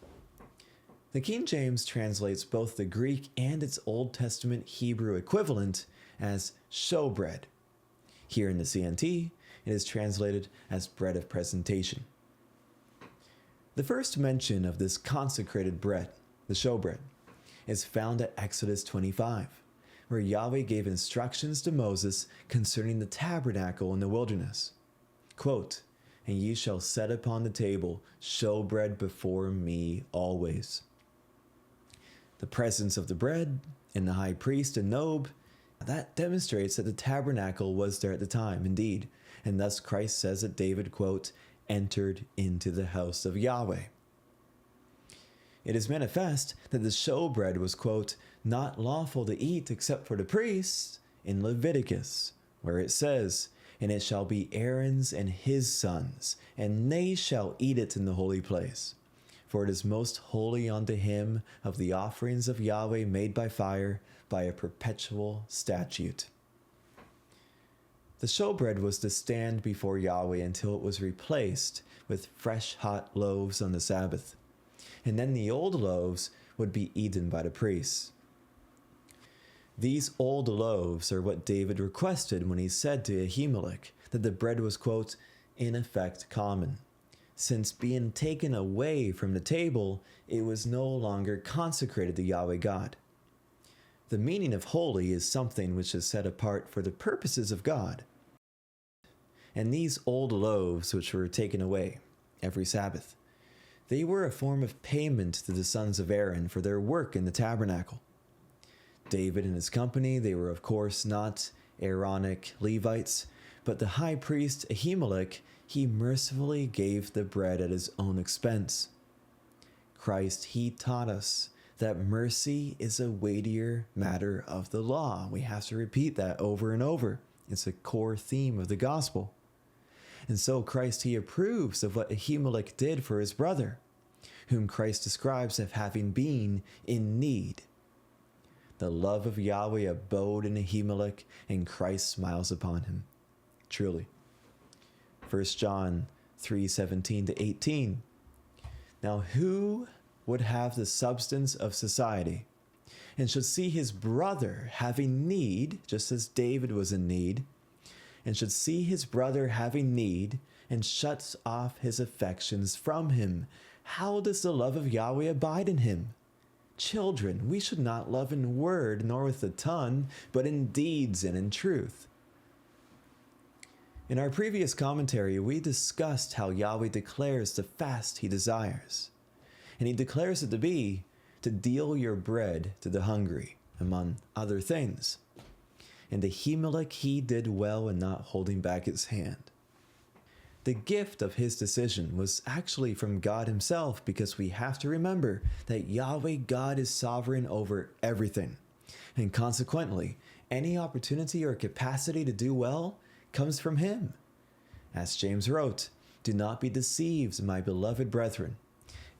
The King James translates both the Greek and its Old Testament Hebrew equivalent as shewbread. Here in the CNT, it is translated as bread of presentation. The first mention of this consecrated bread, the shewbread, is found at Exodus 25, where Yahweh gave instructions to Moses concerning the tabernacle in the wilderness. Quote, "And ye shall set upon the table shewbread before me always." The presence of the bread and the high priest and Nob, that demonstrates that the tabernacle was there at the time, indeed, and thus Christ says that David, quote, "entered into the house of Yahweh." It is manifest that the shewbread was, quote, "not lawful to eat except for the priests," in Leviticus, where it says, "And it shall be Aaron's and his sons, and they shall eat it in the holy place. For it is most holy unto him of the offerings of Yahweh made by fire, by a perpetual statute." The shewbread was to stand before Yahweh until it was replaced with fresh hot loaves on the Sabbath, and then the old loaves would be eaten by the priests. These old loaves are what David requested when he said to Ahimelech that the bread was, quote, "in effect common," since being taken away from the table, it was no longer consecrated to Yahweh God. The meaning of holy is something which is set apart for the purposes of God. And these old loaves which were taken away every Sabbath They were a form of payment to the sons of Aaron for their work in the tabernacle. David and his company, they were of course not Aaronic Levites, but the high priest Ahimelech, he mercifully gave the bread at his own expense. Christ, he taught us that mercy is a weightier matter of the law. We have to repeat that over and over. It's a core theme of the gospel. And so Christ, he approves of what Ahimelech did for his brother, whom Christ describes as having been in need. The love of Yahweh abode in Ahimelech, and Christ smiles upon him. Truly. 1 John 3:17-18. Now who would have the substance of society, and should see his brother having need, just as David was in need, and should see his brother having need, and shuts off his affections from him, how does the love of Yahweh abide in him? Children, we should not love in word nor with the tongue, but in deeds and in truth. In our previous commentary, we discussed how Yahweh declares the fast he desires. And he declares it to be to deal your bread to the hungry, among other things. And Ahimelech, he did well in not holding back his hand. The gift of his decision was actually from God himself, because we have to remember that Yahweh God is sovereign over everything. And consequently, any opportunity or capacity to do well comes from him. As James wrote, "Do not be deceived, my beloved brethren.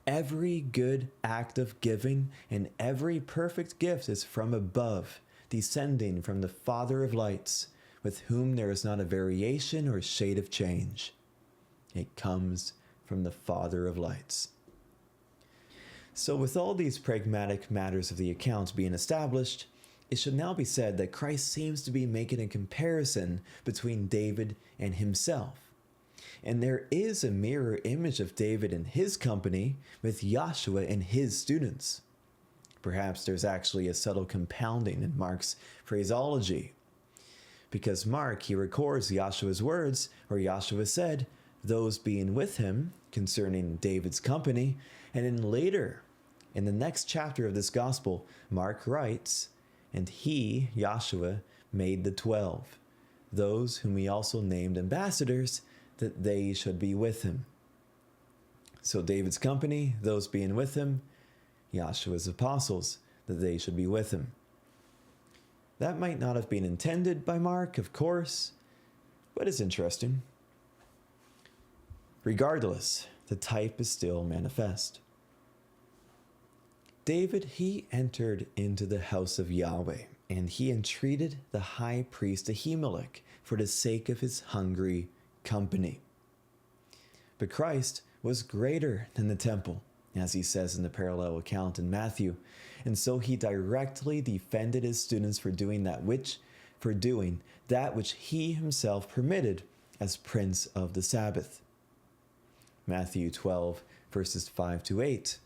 Every good act of giving and every perfect gift is from above, descending from the Father of lights, with whom there is not a variation or shade of change." It comes from the Father of lights. So with all these pragmatic matters of the account being established, it should now be said that Christ seems to be making a comparison between David and himself. And there is a mirror image of David and his company with Joshua and his students. Perhaps there's actually a subtle compounding in Mark's phraseology. Because Mark, he records Joshua's words, where Joshua said, "Those being with him," concerning David's company. And then later, in the next chapter of this gospel, Mark writes, "And he, Joshua, made the 12, those whom he also named ambassadors, that they should be with him." So David's company, those being with him, Joshua's apostles, that they should be with him. That might not have been intended by Mark, of course, but it's interesting. Regardless, the type is still manifest. David, he entered into the house of Yahweh, and he entreated the high priest Ahimelech for the sake of his hungry company. But Christ was greater than the temple, as he says in the parallel account in Matthew, and so he directly defended his students for doing that which he himself permitted as Prince of the Sabbath. Matthew 12, verses 5-8.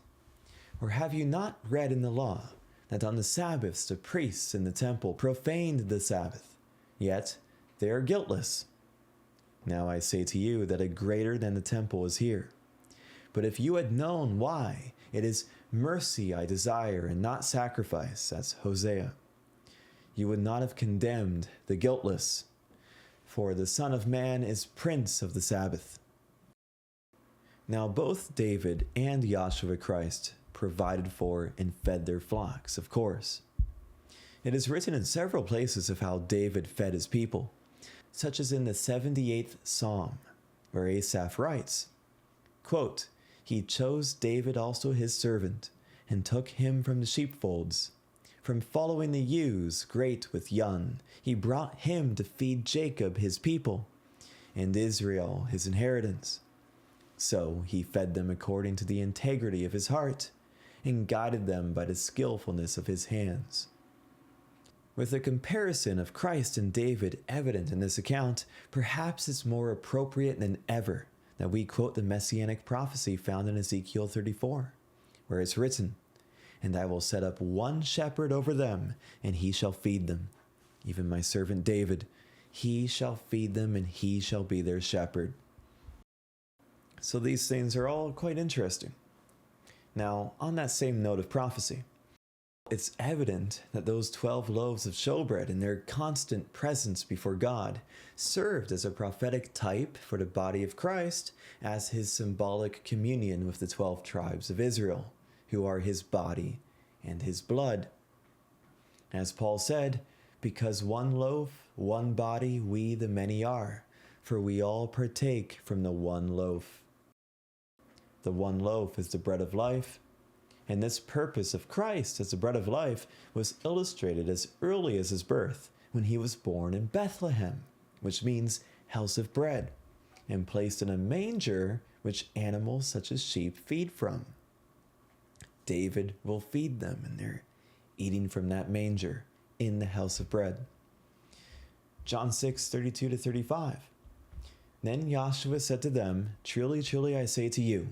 "Or have you not read in the law that on the Sabbaths the priests in the temple profaned the Sabbath, yet they are guiltless? Now I say to you that a greater than the temple is here. But if you had known why it is mercy I desire and not sacrifice," that's Hosea, "you would not have condemned the guiltless. For the Son of Man is Prince of the Sabbath." Now both David and Joshua Christ provided for and fed their flocks, of course. It is written in several places of how David fed his people, such as in the 78th Psalm, where Asaph writes, quote, "He chose David also his servant, and took him from the sheepfolds. From following the ewes great with young, he brought him to feed Jacob his people, and Israel his inheritance. So he fed them according to the integrity of his heart, and guided them by the skillfulness of his hands." With a comparison of Christ and David evident in this account, perhaps it's more appropriate than ever that we quote the messianic prophecy found in Ezekiel 34, where it's written, "And I will set up one shepherd over them, and he shall feed them. Even my servant David, he shall feed them, and he shall be their shepherd." So these things are all quite interesting. Now, on that same note of prophecy, it's evident that those 12 loaves of shewbread and their constant presence before God served as a prophetic type for the body of Christ as his symbolic communion with the 12 tribes of Israel, who are his body and his blood. As Paul said, because one loaf, one body, we the many are, for we all partake from the one loaf. The one loaf is the bread of life, and this purpose of Christ as the bread of life was illustrated as early as his birth, when he was born in Bethlehem, which means house of bread, and placed in a manger which animals such as sheep feed from. David will feed them, and they're eating from that manger in the house of bread. John 6:32-35. Then Joshua said to them, Truly, truly, I say to you,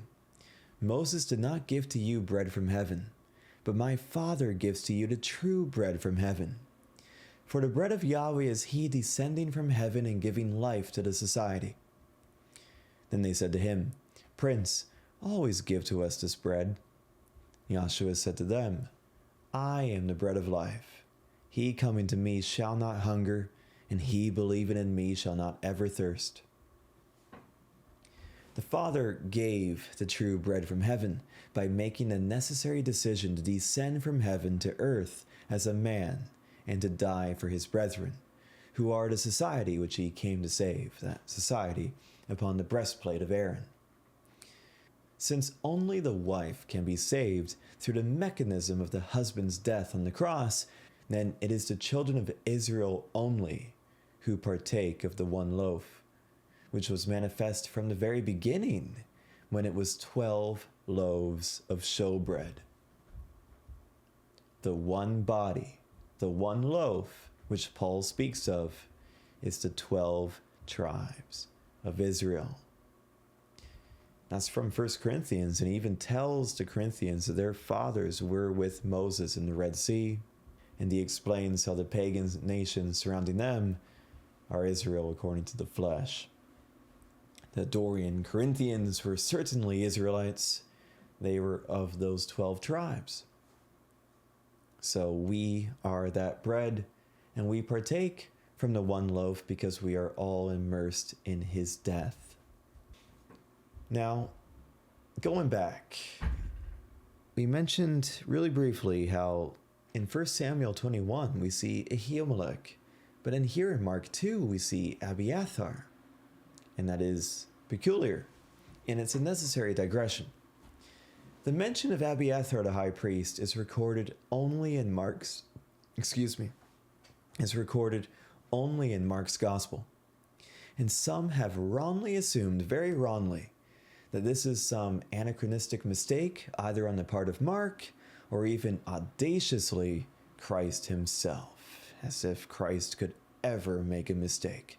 Moses did not give to you bread from heaven, but my Father gives to you the true bread from heaven. For the bread of Yahweh is he descending from heaven and giving life to the society. Then they said to him, Prince, always give to us this bread. Joshua said to them, I am the bread of life. He coming to me shall not hunger, and he believing in me shall not ever thirst. The Father gave the true bread from heaven by making the necessary decision to descend from heaven to earth as a man and to die for his brethren, who are the society which he came to save, that society upon the breastplate of Aaron. Since only the wife can be saved through the mechanism of the husband's death on the cross, then it is the children of Israel only who partake of the one loaf, which was manifest from the very beginning when it was 12 loaves of shewbread. The one body, the one loaf, which Paul speaks of, is the 12 tribes of Israel. That's from 1 Corinthians, and he even tells the Corinthians that their fathers were with Moses in the Red Sea, and he explains how the pagan nations surrounding them are Israel according to the flesh. The Dorian Corinthians were certainly Israelites. They were of those 12 tribes. So we are that bread, and we partake from the one loaf because we are all immersed in his death. Now, going back, we mentioned really briefly how in 1 Samuel 21 we see Ahimelech, but in here in Mark 2 we see Abiathar, and that is peculiar, and it's a necessary digression. The mention of Abiathar the high priest is recorded only in Mark's gospel, and some have wrongly assumed, very wrongly, that this is some anachronistic mistake either on the part of Mark or even audaciously Christ himself, as if Christ could ever make a mistake.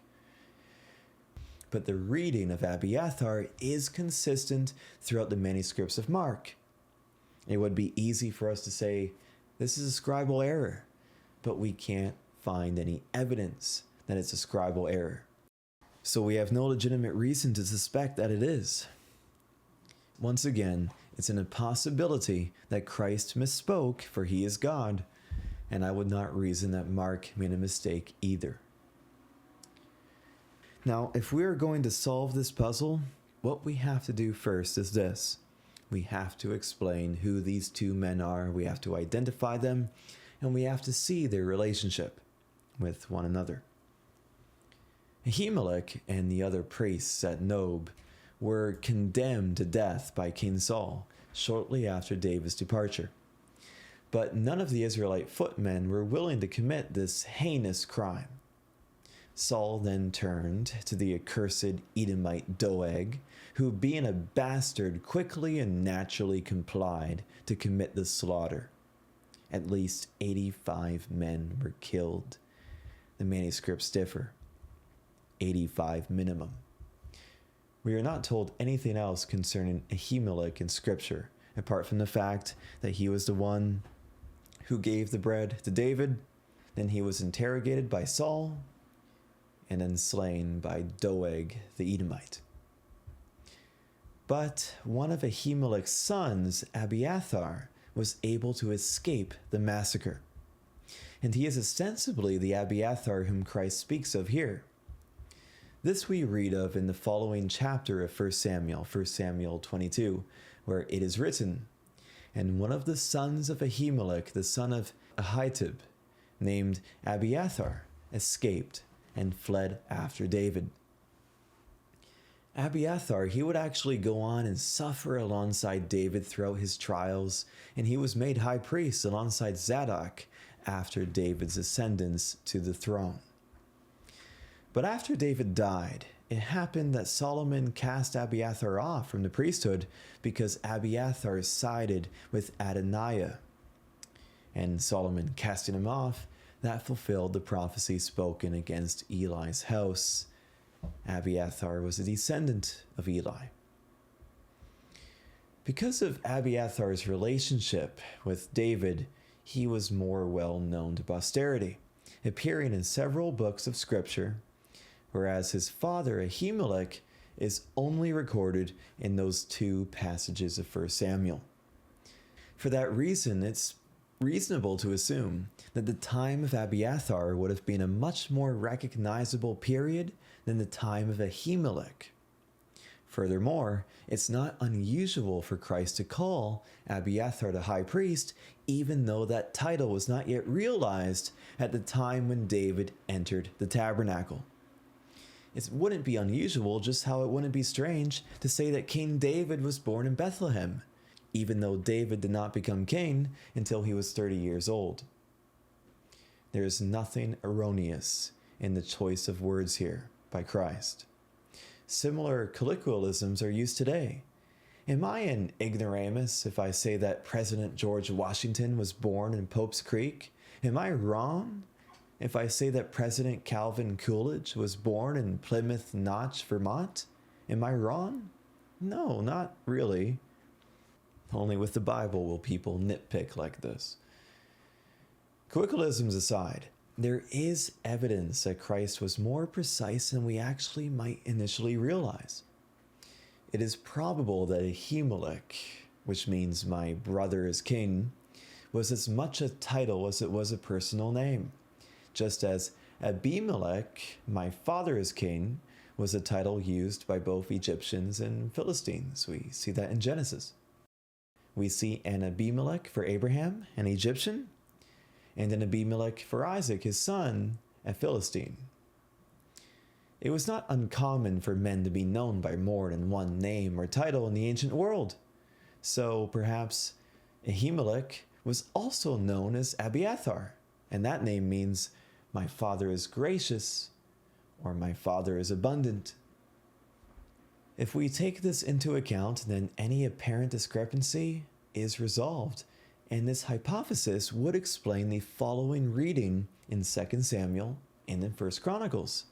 But the reading of Abiathar is consistent throughout the manuscripts of Mark. It would be easy for us to say, this is a scribal error, but we can't find any evidence that it's a scribal error. So we have no legitimate reason to suspect that it is. Once again, it's an impossibility that Christ misspoke, for he is God, and I would not reason that Mark made a mistake either. Now, if we are going to solve this puzzle, what we have to do first is this. We have to explain who these two men are, we have to identify them, and we have to see their relationship with one another. Ahimelech and the other priests at Nob were condemned to death by King Saul shortly after David's departure. But none of the Israelite footmen were willing to commit this heinous crime. Saul then turned to the accursed Edomite Doeg, who being a bastard quickly and naturally complied to commit the slaughter. At least 85 men were killed. The manuscripts differ. 85 minimum. We are not told anything else concerning Ahimelech in Scripture, apart from the fact that he was the one who gave the bread to David, then he was interrogated by Saul, and then slain by Doeg the Edomite. But one of Ahimelech's sons, Abiathar, was able to escape the massacre. And he is ostensibly the Abiathar whom Christ speaks of here. This we read of in the following chapter of 1 Samuel 22, where it is written, "And one of the sons of Ahimelech, the son of Ahitub, named Abiathar, escaped and fled after David." Abiathar, he would actually go on and suffer alongside David throughout his trials, and he was made high priest alongside Zadok after David's ascendance to the throne. But after David died, it happened that Solomon cast Abiathar off from the priesthood because Abiathar sided with Adoniah. And Solomon casting him off, that fulfilled the prophecy spoken against Eli's house. Abiathar was a descendant of Eli. Because of Abiathar's relationship with David, he was more well known to posterity, appearing in several books of scripture, whereas his father Ahimelech is only recorded in those 2 passages of 1 Samuel. For that reason, it's reasonable to assume that the time of Abiathar would have been a much more recognizable period than the time of Ahimelech. Furthermore, it's not unusual for Christ to call Abiathar the high priest, even though that title was not yet realized at the time when David entered the tabernacle. It wouldn't be unusual, just how it wouldn't be strange, to say that King David was born in Bethlehem, even though David did not become king until he was 30 years old. There is nothing erroneous in the choice of words here by Christ. Similar colloquialisms are used today. Am I an ignoramus if I say that President George Washington was born in Pope's Creek? Am I wrong if I say that President Calvin Coolidge was born in Plymouth Notch, Vermont? Am I wrong? No, not really. Only with the Bible will people nitpick like this. Colloquialisms aside, there is evidence that Christ was more precise than we actually might initially realize. It is probable that Ahimelech, which means my brother is king, was as much a title as it was a personal name, just as Abimelech, my father is king, was a title used by both Egyptians and Philistines. We see that in Genesis. We see an Abimelech for Abraham, an Egyptian, and an Abimelech for Isaac, his son, a Philistine. It was not uncommon for men to be known by more than one name or title in the ancient world. So perhaps Ahimelech was also known as Abiathar, and that name means my father is gracious or my father is abundant. If we take this into account, then any apparent discrepancy is resolved, and this hypothesis would explain the following reading in 2 Samuel and in 1 Chronicles,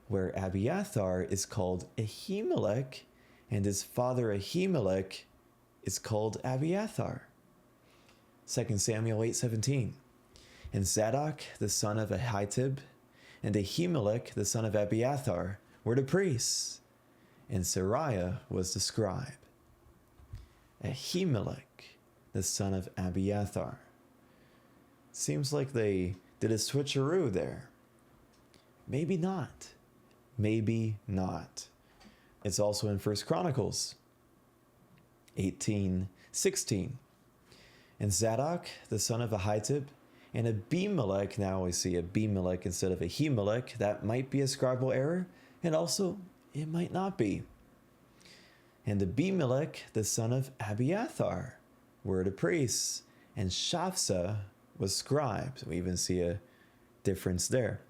where Abiathar is called Ahimelech, and his father Ahimelech is called Abiathar. 2 Samuel 8:17. And Zadok, the son of Ahitub, and Ahimelech, the son of Abiathar, were the priests, and Seraiah was the scribe. Ahimelech, the son of Abiathar. Seems like they did a switcheroo there. Maybe not. Maybe not. It's also in 1 Chronicles 18:16. And Zadok, the son of Ahitub, and Abimelech, now we see Abimelech instead of Ahimelech. That might be a scribal error, and also it might not be. And Abimelech, the son of Abiathar, were the priests, and Shapsa was scribes. We even see a difference there.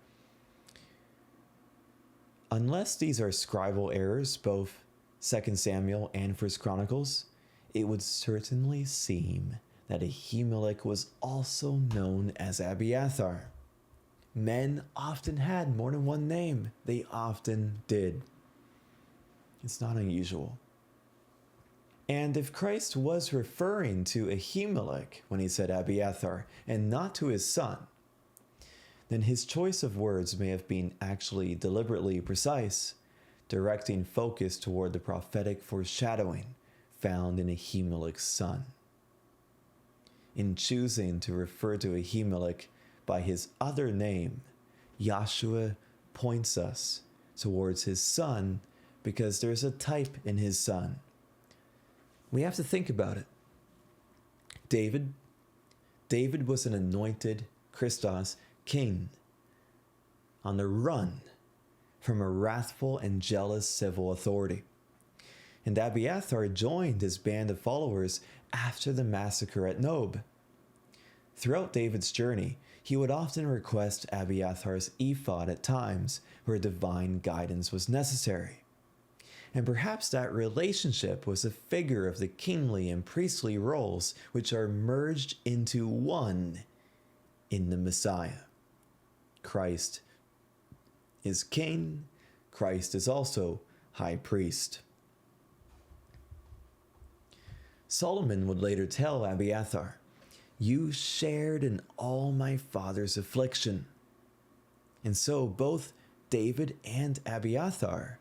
Unless these are scribal errors, both 2 Samuel and 1 Chronicles, it would certainly seem that Ahimelech was also known as Abiathar. Men often had more than one name. They often did. It's not unusual. And if Christ was referring to Ahimelech when he said Abiathar and not to his son, then his choice of words may have been actually deliberately precise, directing focus toward the prophetic foreshadowing found in Ahimelech's son. In choosing to refer to Ahimelech by his other name, Yahshua points us towards his son because there's a type in his son. We have to think about it. David was an anointed Christos king on the run from a wrathful and jealous civil authority. And Abiathar joined his band of followers after the massacre at Nob. Throughout David's journey, he would often request Abiathar's ephod at times where divine guidance was necessary. And perhaps that relationship was a figure of the kingly and priestly roles which are merged into one in the Messiah. Christ is king, Christ is also high priest. Solomon would later tell Abiathar, "You shared in all my father's affliction." And so both David and Abiathar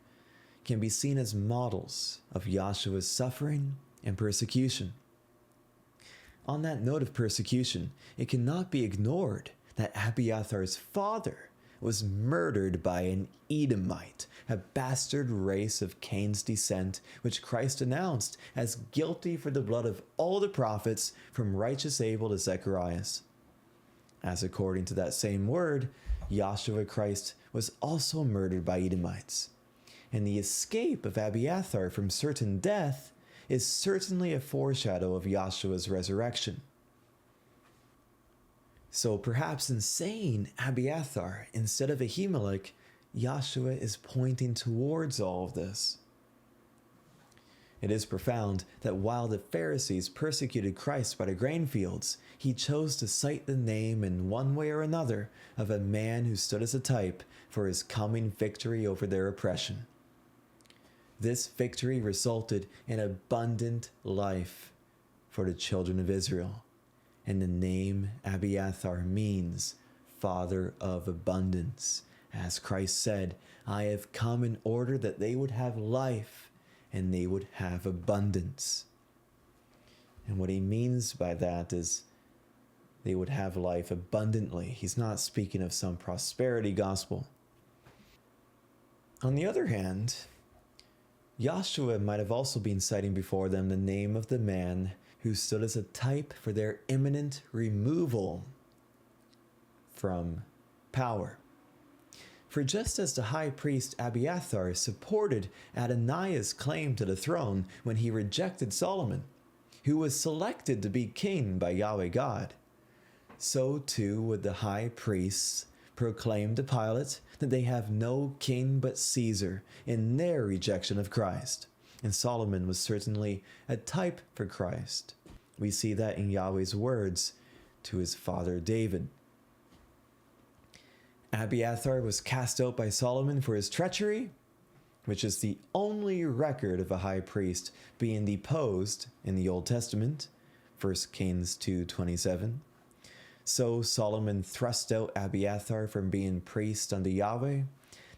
can be seen as models of Yahshua's suffering and persecution. On that note of persecution, it cannot be ignored that Abiathar's father was murdered by an Edomite, a bastard race of Cain's descent, which Christ announced as guilty for the blood of all the prophets from righteous Abel to Zechariah. As according to that same word, Yahshua Christ was also murdered by Edomites. And the escape of Abiathar from certain death is certainly a foreshadow of Yahshua's resurrection. So perhaps in saying Abiathar instead of Ahimelech, Yahshua is pointing towards all of this. It is profound that while the Pharisees persecuted Christ by the grain fields, he chose to cite the name in one way or another of a man who stood as a type for his coming victory over their oppression. This victory resulted in abundant life for the children of Israel. And the name Abiathar means father of abundance. As Christ said, "I have come in order that they would have life and they would have abundance." And what he means by that is they would have life abundantly. He's not speaking of some prosperity gospel. On the other hand, Yahshua might have also been citing before them the name of the man who stood as a type for their imminent removal from power. For just as the high priest Abiathar supported Adonaiah's claim to the throne when he rejected Solomon, who was selected to be king by Yahweh God, so too would the high priests proclaim to Pilate that they have no king but Caesar in their rejection of Christ. And Solomon was certainly a type for Christ. We see that in Yahweh's words to his father David. Abiathar was cast out by Solomon for his treachery, which is the only record of a high priest being deposed in the Old Testament, 1 Kings 2:27. So Solomon thrust out Abiathar from being priest unto Yahweh,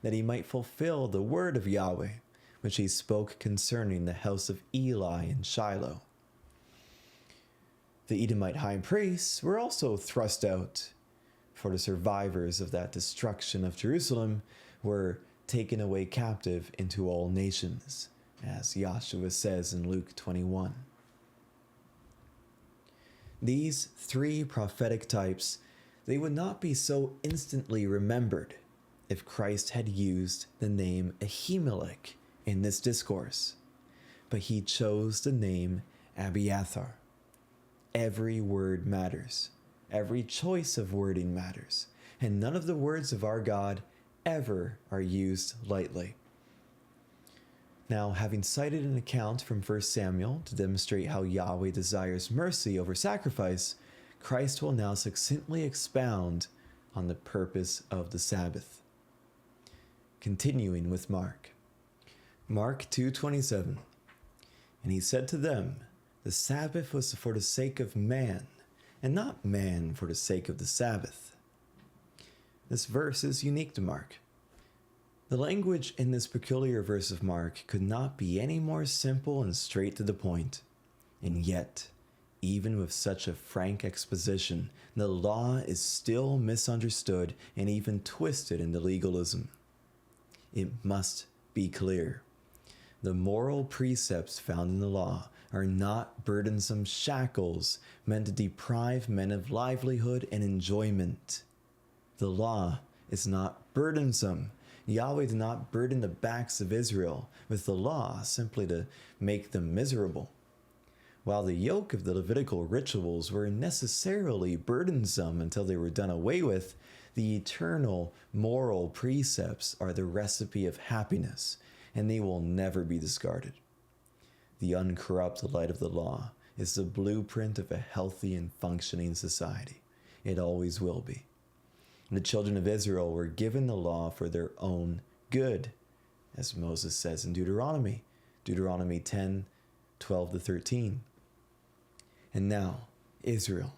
that he might fulfill the word of Yahweh, which he spoke concerning the house of Eli in Shiloh. The Edomite high priests were also thrust out, for the survivors of that destruction of Jerusalem were taken away captive into all nations, as Yahshua says in Luke 21. These three prophetic types, they would not be so instantly remembered if Christ had used the name Ahimelech in this discourse, but he chose the name Abiathar. Every word matters. Every choice of wording matters, and none of the words of our God ever are used lightly. Now, having cited an account from 1 Samuel to demonstrate how Yahweh desires mercy over sacrifice, Christ will now succinctly expound on the purpose of the Sabbath. Continuing with Mark 2:27. And he said to them, "The Sabbath was for the sake of man, and not man for the sake of the Sabbath." This verse is unique to Mark. The language in this peculiar verse of Mark could not be any more simple and straight to the point. And yet, even with such a frank exposition, the law is still misunderstood and even twisted into legalism. It must be clear. The moral precepts found in the law are not burdensome shackles meant to deprive men of livelihood and enjoyment. The law is not burdensome. Yahweh did not burden the backs of Israel with the law simply to make them miserable. While the yoke of the Levitical rituals were necessarily burdensome until they were done away with, the eternal moral precepts are the recipe of happiness, and they will never be discarded. The uncorrupted light of the law is the blueprint of a healthy and functioning society. It always will be. The children of Israel were given the law for their own good, as Moses says in Deuteronomy 10, 12 to 13. And now, Israel,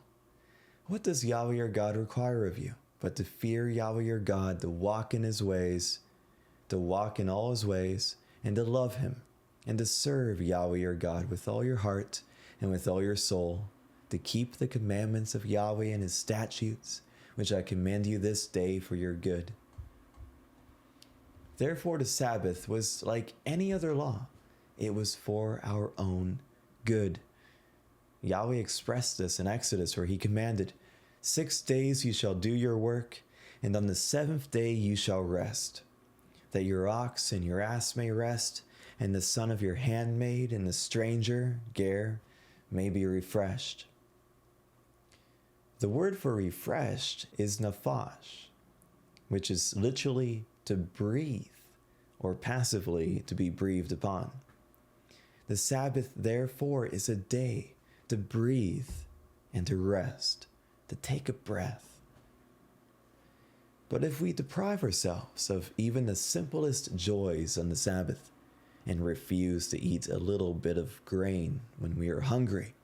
what does Yahweh your God require of you, but to fear Yahweh your God, to walk in his ways, to walk in all his ways, and to love him, and to serve Yahweh your God with all your heart and with all your soul, to keep the commandments of Yahweh and his statutes, which I command you this day for your good. Therefore the Sabbath was like any other law. It was for our own good. Yahweh expressed this in Exodus, where he commanded, 6 days you shall do your work, and on the 7th day you shall rest, that your ox and your ass may rest, and the son of your handmaid and the stranger, ger, may be refreshed. The word for refreshed is nafash, which is literally to breathe, or passively to be breathed upon. The Sabbath, therefore, is a day to breathe and to rest, to take a breath. But if we deprive ourselves of even the simplest joys on the Sabbath and refuse to eat a little bit of grain when we are hungry,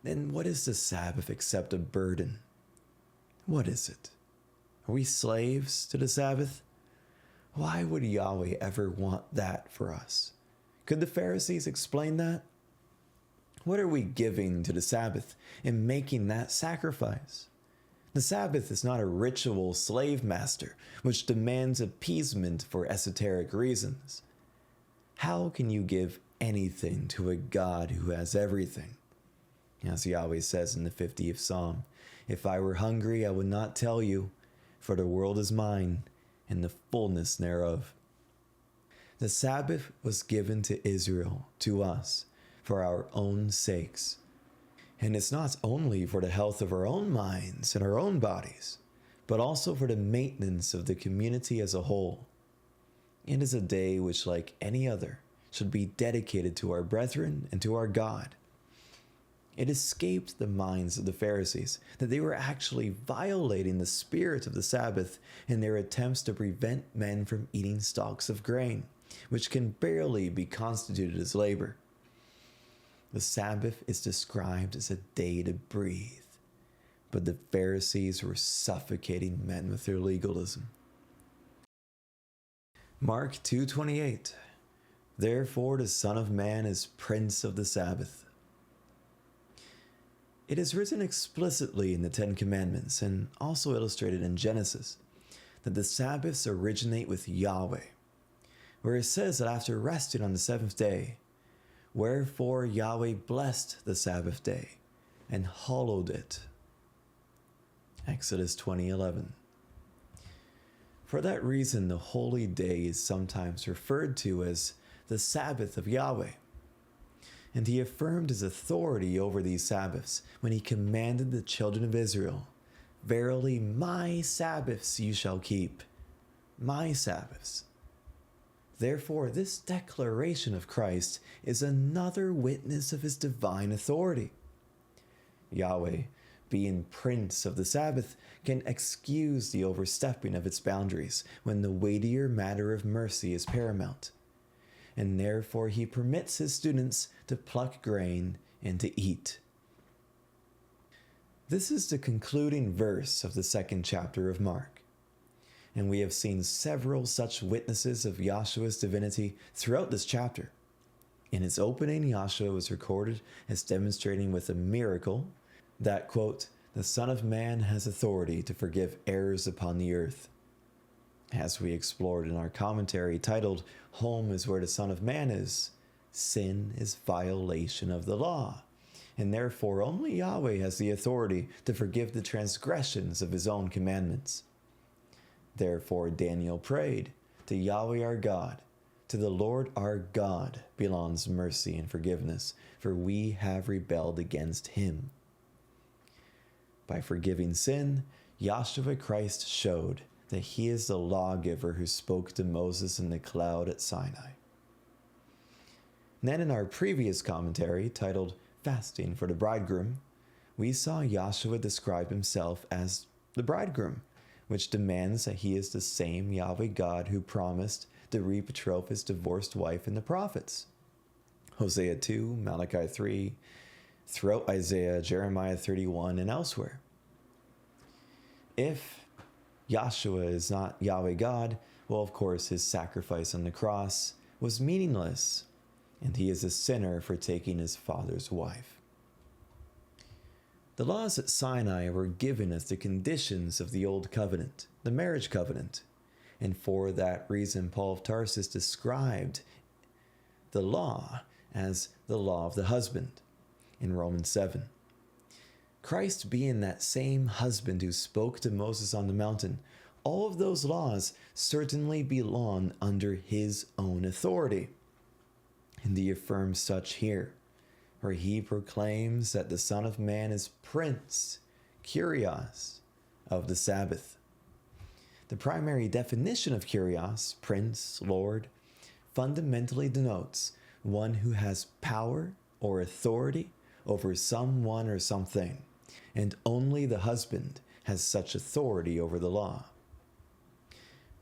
then what is the Sabbath except a burden? What is it? Are we slaves to the Sabbath? Why would Yahweh ever want that for us? Could the Pharisees explain that? What are we giving to the Sabbath in making that sacrifice? The Sabbath is not a ritual slave master which demands appeasement for esoteric reasons. How can you give anything to a God who has everything? As Yahweh says in the 50th Psalm, if I were hungry, I would not tell you, for the world is mine, and the fullness thereof. The Sabbath was given to Israel, to us, for our own sakes. And it's not only for the health of our own minds and our own bodies, but also for the maintenance of the community as a whole. It is a day which, like any other, should be dedicated to our brethren and to our God. It escaped the minds of the Pharisees that they were actually violating the spirit of the Sabbath in their attempts to prevent men from eating stalks of grain, which can barely be constituted as labor. The Sabbath is described as a day to breathe, but the Pharisees were suffocating men with their legalism. Mark 2:28. Therefore the Son of Man is Prince of the Sabbath. It is written explicitly in the Ten Commandments and also illustrated in Genesis that the Sabbaths originate with Yahweh, where it says that after resting on the 7th day, wherefore Yahweh blessed the Sabbath day and hallowed it. Exodus 20:11. For that reason, the holy day is sometimes referred to as the Sabbath of Yahweh. And he affirmed his authority over these Sabbaths when he commanded the children of Israel, verily my Sabbaths you shall keep, my Sabbaths. Therefore, this declaration of Christ is another witness of his divine authority. Yahweh, being Prince of the Sabbath, can excuse the overstepping of its boundaries when the weightier matter of mercy is paramount, and therefore he permits his students to pluck grain and to eat. This is the concluding verse of the 2nd chapter of Mark. And we have seen several such witnesses of Yahshua's divinity throughout this chapter. In its opening, Yahshua was recorded as demonstrating with a miracle that, quote, the Son of Man has authority to forgive errors upon the earth. As we explored in our commentary titled, Home is where the Son of Man is, sin is violation of the law, and therefore only Yahweh has the authority to forgive the transgressions of his own commandments. Therefore Daniel prayed, to Yahweh our God, to the Lord our God belongs mercy and forgiveness, for we have rebelled against him. By forgiving sin, Yahshua Christ showed that he is the lawgiver who spoke to Moses in the cloud at Sinai. And then in our previous commentary, titled Fasting for the Bridegroom, we saw Yahshua describe himself as the bridegroom, which demands that he is the same Yahweh God who promised to rebetroth his divorced wife in the prophets. Hosea 2, Malachi 3, throughout Isaiah, Jeremiah 31, and elsewhere. If Yahshua is not Yahweh God, well, of course, his sacrifice on the cross was meaningless, and he is a sinner for taking his father's wife. The laws at Sinai were given as the conditions of the Old Covenant, the marriage covenant, and for that reason Paul of Tarsus described the law as the law of the husband in Romans 7. Christ being that same husband who spoke to Moses on the mountain, all of those laws certainly belong under his own authority. And he affirms such here, where he proclaims that the Son of Man is Prince, Kyrios, of the Sabbath. The primary definition of Kyrios, Prince, Lord, fundamentally denotes one who has power or authority over someone or something, and only the husband has such authority over the law.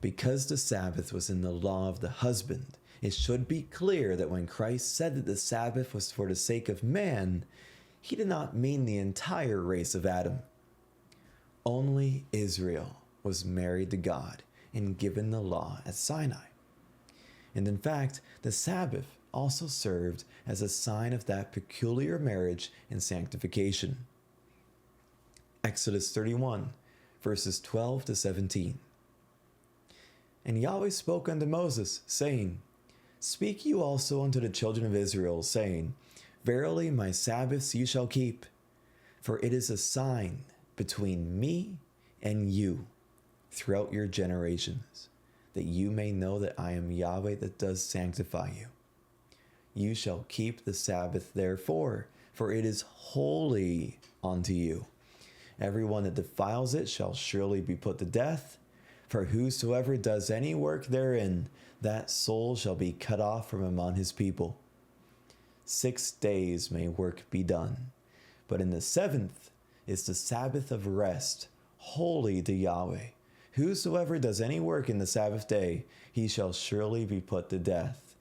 Because the Sabbath was in the law of the husband, it should be clear that when Christ said that the Sabbath was for the sake of man, he did not mean the entire race of Adam. Only Israel was married to God and given the law at Sinai. And in fact, the Sabbath also served as a sign of that peculiar marriage and sanctification. Exodus 31, verses 12 to 17. And Yahweh spoke unto Moses, saying, Speak you also unto the children of Israel, saying, Verily my Sabbaths you shall keep, for it is a sign between me and you throughout your generations, that you may know that I am Yahweh that does sanctify you. You shall keep the Sabbath therefore, for it is holy unto you. Everyone that defiles it shall surely be put to death, for whosoever does any work therein, that soul shall be cut off from among his people. 6 days may work be done, but in the seventh is the Sabbath of rest, holy to Yahweh. Whosoever does any work in the Sabbath day, he shall surely be put to death.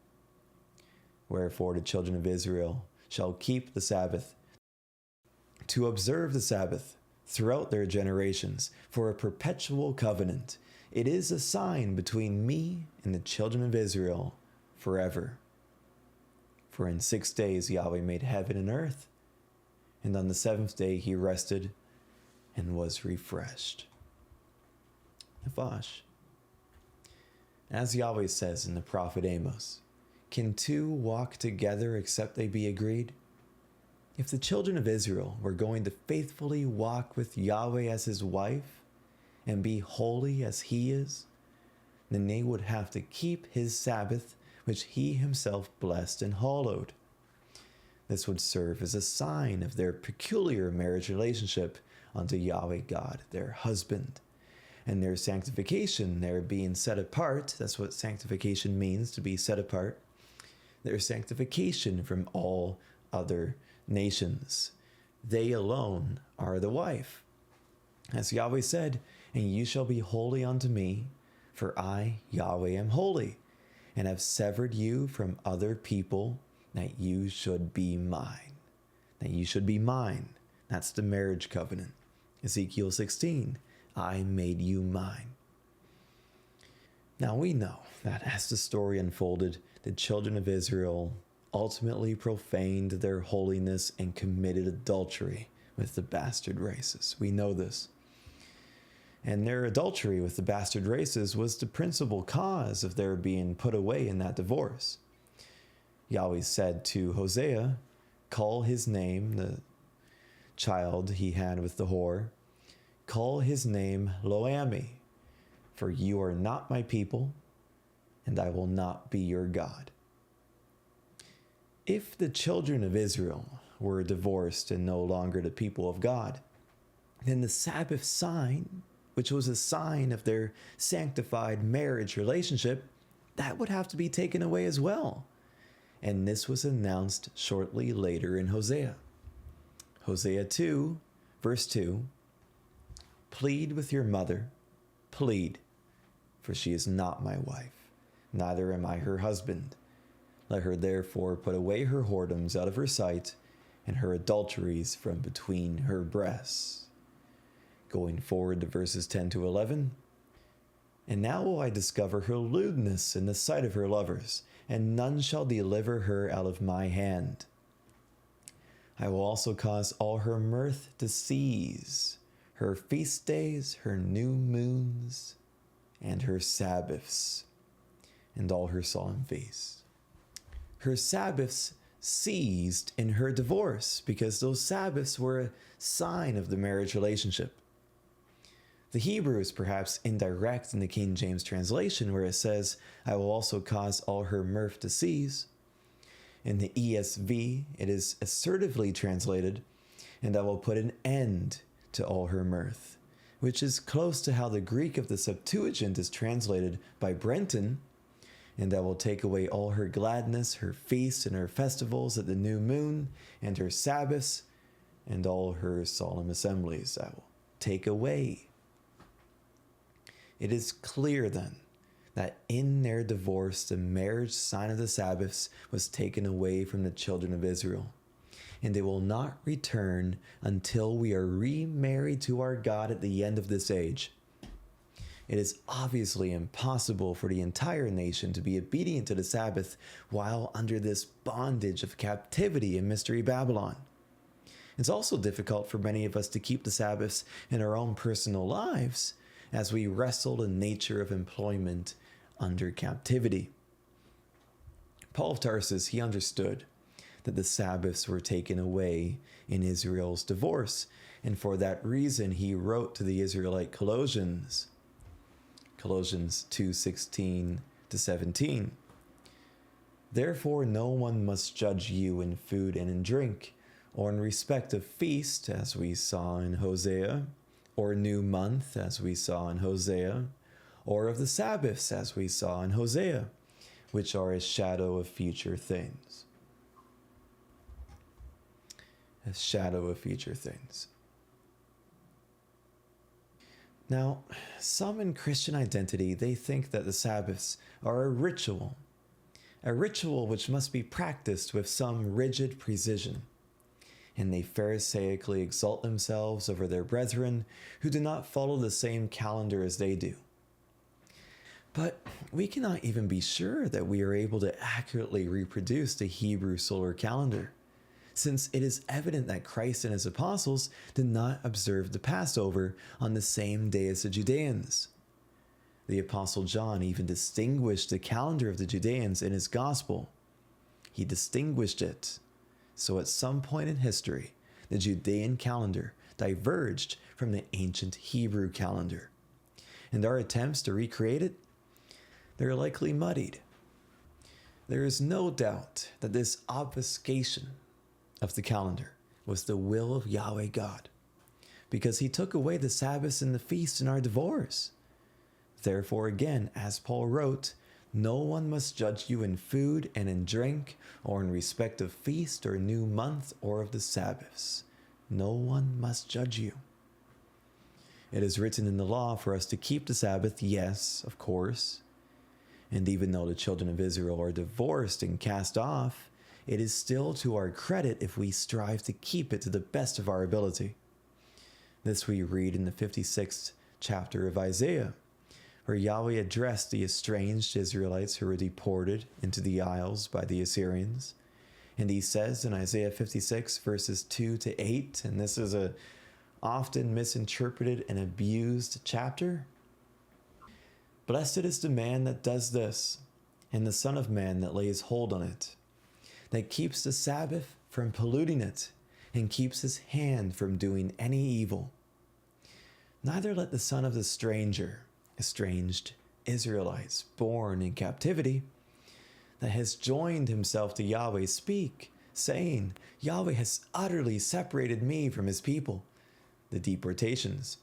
Wherefore the children of Israel shall keep the Sabbath, to observe the Sabbath throughout their generations, for a perpetual covenant. It is a sign between me and the children of Israel forever. For in 6 days Yahweh made heaven and earth, and on the seventh day he rested and was refreshed. Navash. As Yahweh says in the prophet Amos, can two walk together except they be agreed? If the children of Israel were going to faithfully walk with Yahweh as his wife and be holy as he is, then they would have to keep his Sabbath, which he himself blessed and hallowed. This would serve as a sign of their peculiar marriage relationship unto Yahweh God, their husband, and their sanctification, their being set apart. That's what sanctification means, to be set apart. Their sanctification from all other nations. They alone are the wife. As Yahweh said, and you shall be holy unto me, for I, Yahweh, am holy, and have severed you from other people, that you should be mine. That you should be mine. That's the marriage covenant. Ezekiel 16, I made you mine. Now we know that as the story unfolded, the children of Israel ultimately profaned their holiness and committed adultery with the bastard races. We know this. And their adultery with the bastard races was the principal cause of their being put away in that divorce. Yahweh said to Hosea, call his name, the child he had with the whore, call his name Lo-Ami, for you are not my people, and I will not be your God. If the children of Israel were divorced and no longer the people of God, then the Sabbath sign, which was a sign of their sanctified marriage relationship, that would have to be taken away as well. And this was announced shortly later in Hosea. Hosea 2, verse 2, plead with your mother, plead, for she is not my wife, neither am I her husband. Let her therefore put away her whoredoms out of her sight, and her adulteries from between her breasts. Going forward to verses 10 to 11. And now will I discover her lewdness in the sight of her lovers, and none shall deliver her out of my hand. I will also cause all her mirth to cease, her feast days, her new moons, and her Sabbaths, and all her solemn feasts. Her Sabbaths ceased in her divorce, because those Sabbaths were a sign of the marriage relationship. The Hebrew is perhaps indirect in the King James translation, where it says, I will also cause all her mirth to cease. In the ESV, it is assertively translated, and I will put an end to all her mirth, which is close to how the Greek of the Septuagint is translated by Brenton, and I will take away all her gladness, her feasts, and her festivals at the new moon, and her Sabbaths, and all her solemn assemblies I will take away. It is clear then that in their divorce, the marriage sign of the Sabbaths was taken away from the children of Israel, and they will not return until we are remarried to our God at the end of this age. It is obviously impossible for the entire nation to be obedient to the Sabbath while under this bondage of captivity in Mystery Babylon. It's also difficult for many of us to keep the Sabbaths in our own personal lives, as we wrestle the nature of employment under captivity. Paul of Tarsus, he understood that the Sabbaths were taken away in Israel's divorce, and for that reason he wrote to the Israelite Colossians 2:16 to 17. Therefore no one must judge you in food and in drink, or in respect of feast, as we saw in Hosea, or new month, as we saw in Hosea, or of the Sabbaths, as we saw in Hosea, which are a shadow of future things. A shadow of future things. Now, some in Christian identity, they think that the Sabbaths are a ritual which must be practiced with some rigid precision. And they Pharisaically exalt themselves over their brethren who do not follow the same calendar as they do. But we cannot even be sure that we are able to accurately reproduce the Hebrew solar calendar, since it is evident that Christ and his apostles did not observe the Passover on the same day as the Judeans. The Apostle John even distinguished the calendar of the Judeans in his gospel. He distinguished it. So at some point in history, the Judean calendar diverged from the ancient Hebrew calendar. And our attempts to recreate it, they're likely muddied. There is no doubt that this obfuscation of the calendar was the will of Yahweh God, because he took away the Sabbaths and the feasts in our divorce. Therefore again, as Paul wrote, no one must judge you in food and in drink, or in respect of feast or new month or of the Sabbaths. No one must judge you. It is written in the law for us to keep the Sabbath, yes, of course. And even though the children of Israel are divorced and cast off, it is still to our credit if we strive to keep it to the best of our ability. This we read in the 56th chapter of Isaiah, where Yahweh addressed the estranged Israelites who were deported into the isles by the Assyrians. And he says in Isaiah 56, verses 2 to 8, and this is a often misinterpreted and abused chapter. Blessed is the man that does this, and the Son of Man that lays hold on it, that keeps the Sabbath from polluting it, and keeps his hand from doing any evil. Neither let the son of the stranger, estranged Israelites born in captivity, that has joined himself to Yahweh, speak, saying, Yahweh has utterly separated me from his people, the deportations.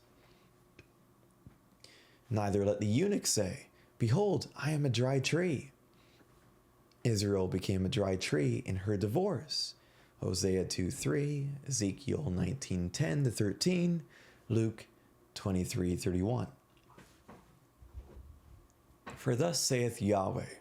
Neither let the eunuch say, behold, I am a dry tree. Israel became a dry tree in her divorce. Hosea 2:3, Ezekiel 19:10-13, Luke 23:31. For thus saith Yahweh,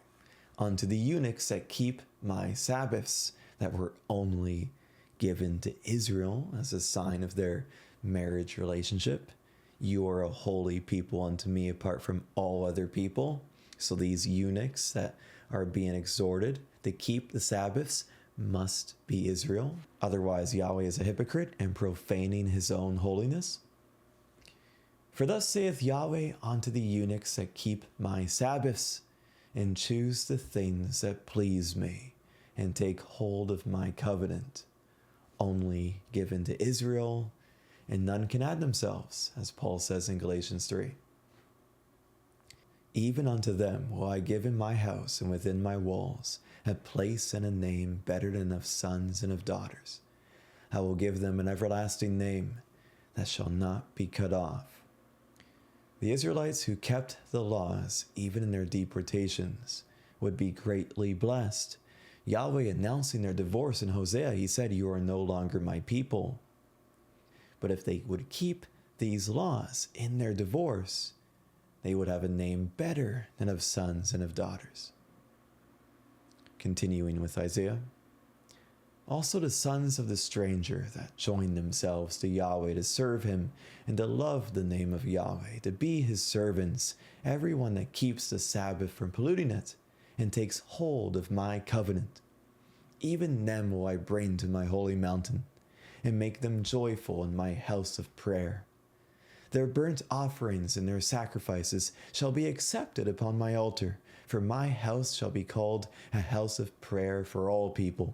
unto the eunuchs that keep my Sabbaths, that were only given to Israel as a sign of their marriage relationship, you are a holy people unto me apart from all other people. So these eunuchs that are being exhorted to keep the Sabbaths must be Israel. Otherwise, Yahweh is a hypocrite and profaning his own holiness. For thus saith Yahweh unto the eunuchs that keep my Sabbaths, and choose the things that please me, and take hold of my covenant, only given to Israel, and none can add themselves, as Paul says in Galatians 3. Even unto them will I give in my house and within my walls a place and a name better than of sons and of daughters. I will give them an everlasting name that shall not be cut off. The Israelites who kept the laws, even in their deportations, would be greatly blessed. Yahweh announcing their divorce in Hosea, he said, you are no longer my people. But if they would keep these laws in their divorce, they would have a name better than of sons and of daughters. Continuing with Isaiah. Also the sons of the stranger that join themselves to Yahweh to serve him and to love the name of Yahweh, to be his servants, everyone that keeps the Sabbath from polluting it and takes hold of my covenant. Even them will I bring to my holy mountain and make them joyful in my house of prayer. Their burnt offerings and their sacrifices shall be accepted upon my altar, for my house shall be called a house of prayer for all people.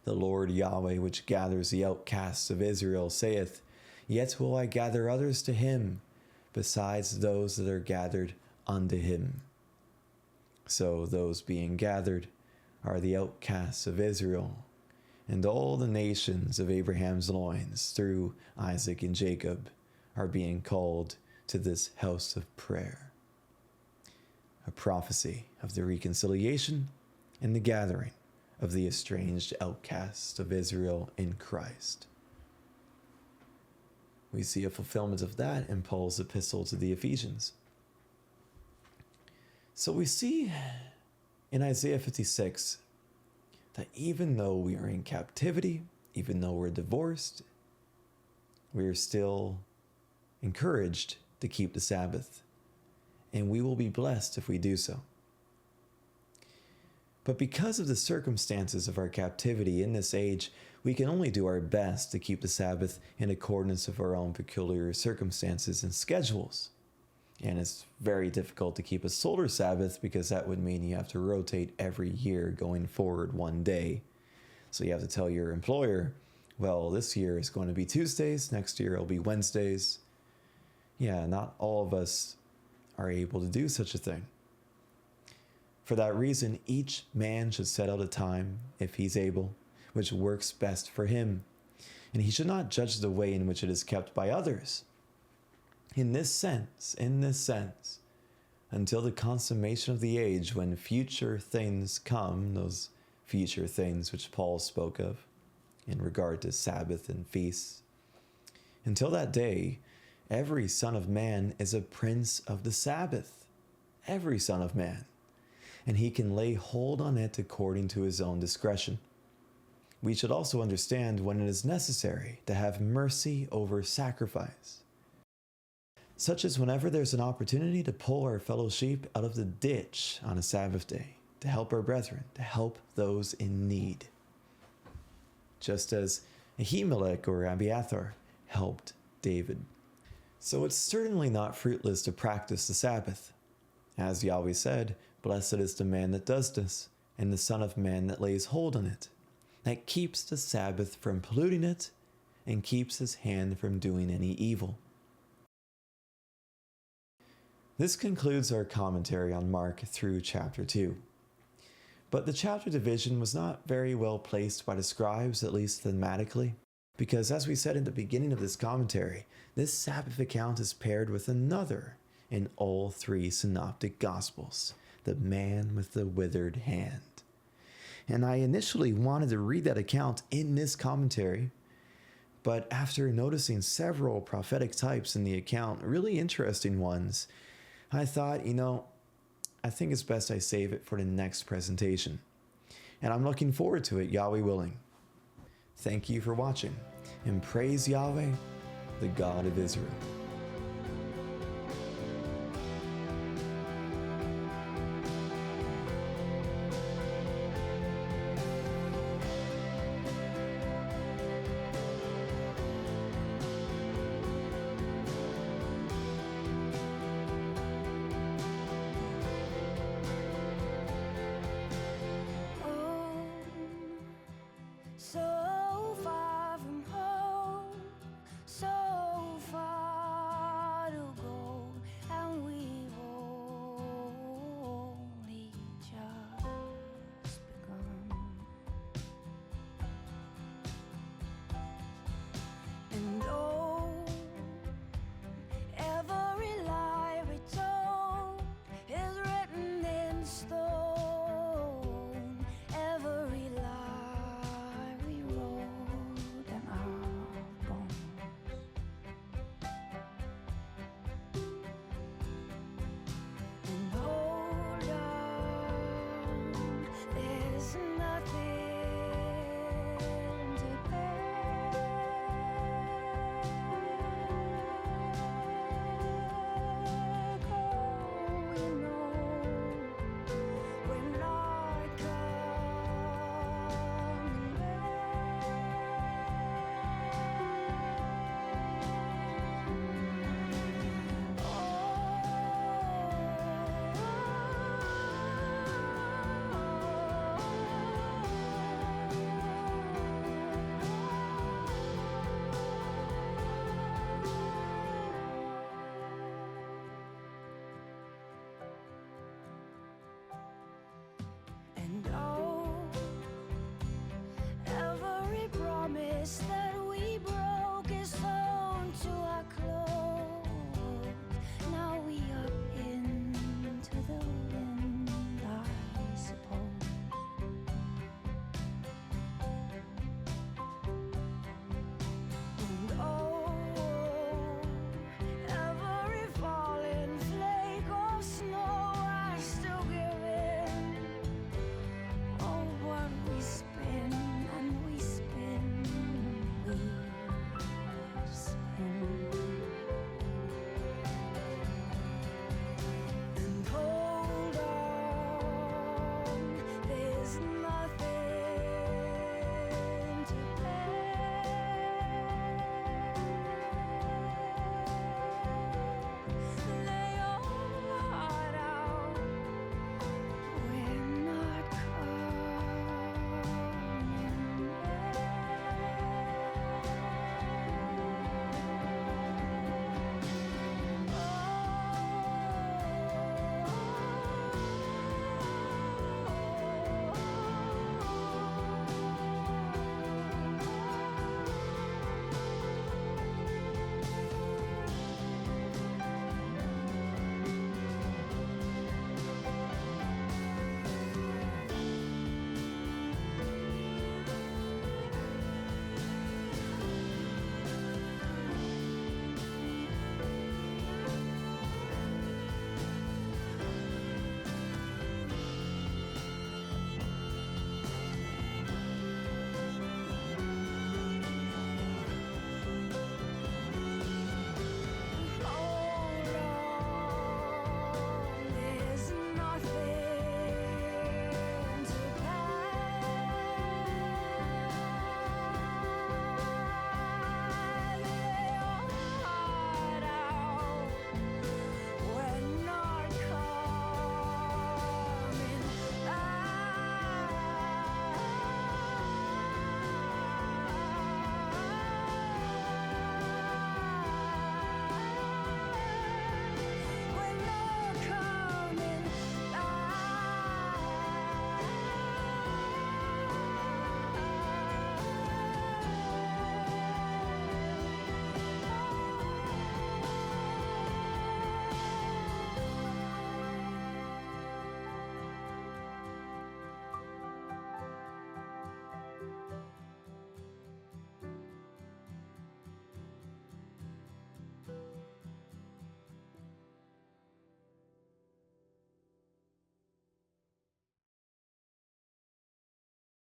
The Lord Yahweh, which gathers the outcasts of Israel, saith, Yet will I gather others to him, besides those that are gathered unto him. So those being gathered are the outcasts of Israel, and all the nations of Abraham's loins through Isaac and Jacob are being called to this house of prayer. A prophecy of the reconciliation and the gathering of the estranged outcasts of Israel in Christ. We see a fulfillment of that in Paul's epistle to the Ephesians. So we see in Isaiah 56 that even though we are in captivity, even though we're divorced, we are still encouraged to keep the Sabbath, and we will be blessed if we do so. But because of the circumstances of our captivity in this age, we can only do our best to keep the Sabbath in accordance with our own peculiar circumstances and schedules. And it's very difficult to keep a solar Sabbath because that would mean you have to rotate every year going forward one day. So you have to tell your employer, well, this year is going to be Tuesdays, next year it'll be Wednesdays. Yeah, not all of us are able to do such a thing. For that reason, each man should set out a time, if he's able, which works best for him, and he should not judge the way in which it is kept by others. In this sense, until the consummation of the age, when future things come, those future things which Paul spoke of in regard to Sabbath and feasts, until that day, every son of man is a prince of the Sabbath, every son of man, and he can lay hold on it according to his own discretion. We should also understand when it is necessary to have mercy over sacrifice. such as whenever there's an opportunity to pull our fellow sheep out of the ditch on a Sabbath day, to help our brethren, to help those in need. Just as Ahimelech or Abiathar helped David. So it's certainly not fruitless to practice the Sabbath. As Yahweh said, "Blessed is the man that does this, and the Son of Man that lays hold on it, that keeps the Sabbath from polluting it, and keeps his hand from doing any evil." This concludes our commentary on Mark through chapter 2. But the chapter division was not very well placed by the scribes, at least thematically, because as we said in the beginning of this commentary, this Sabbath account is paired with another in all three synoptic gospels, the man with the withered hand. And I initially wanted to read that account in this commentary, but after noticing several prophetic types in the account, really interesting ones, I thought, I think it's best I save it for the next presentation. And I'm looking forward to it, Yahweh willing. Thank you for watching, and praise Yahweh, the God of Israel.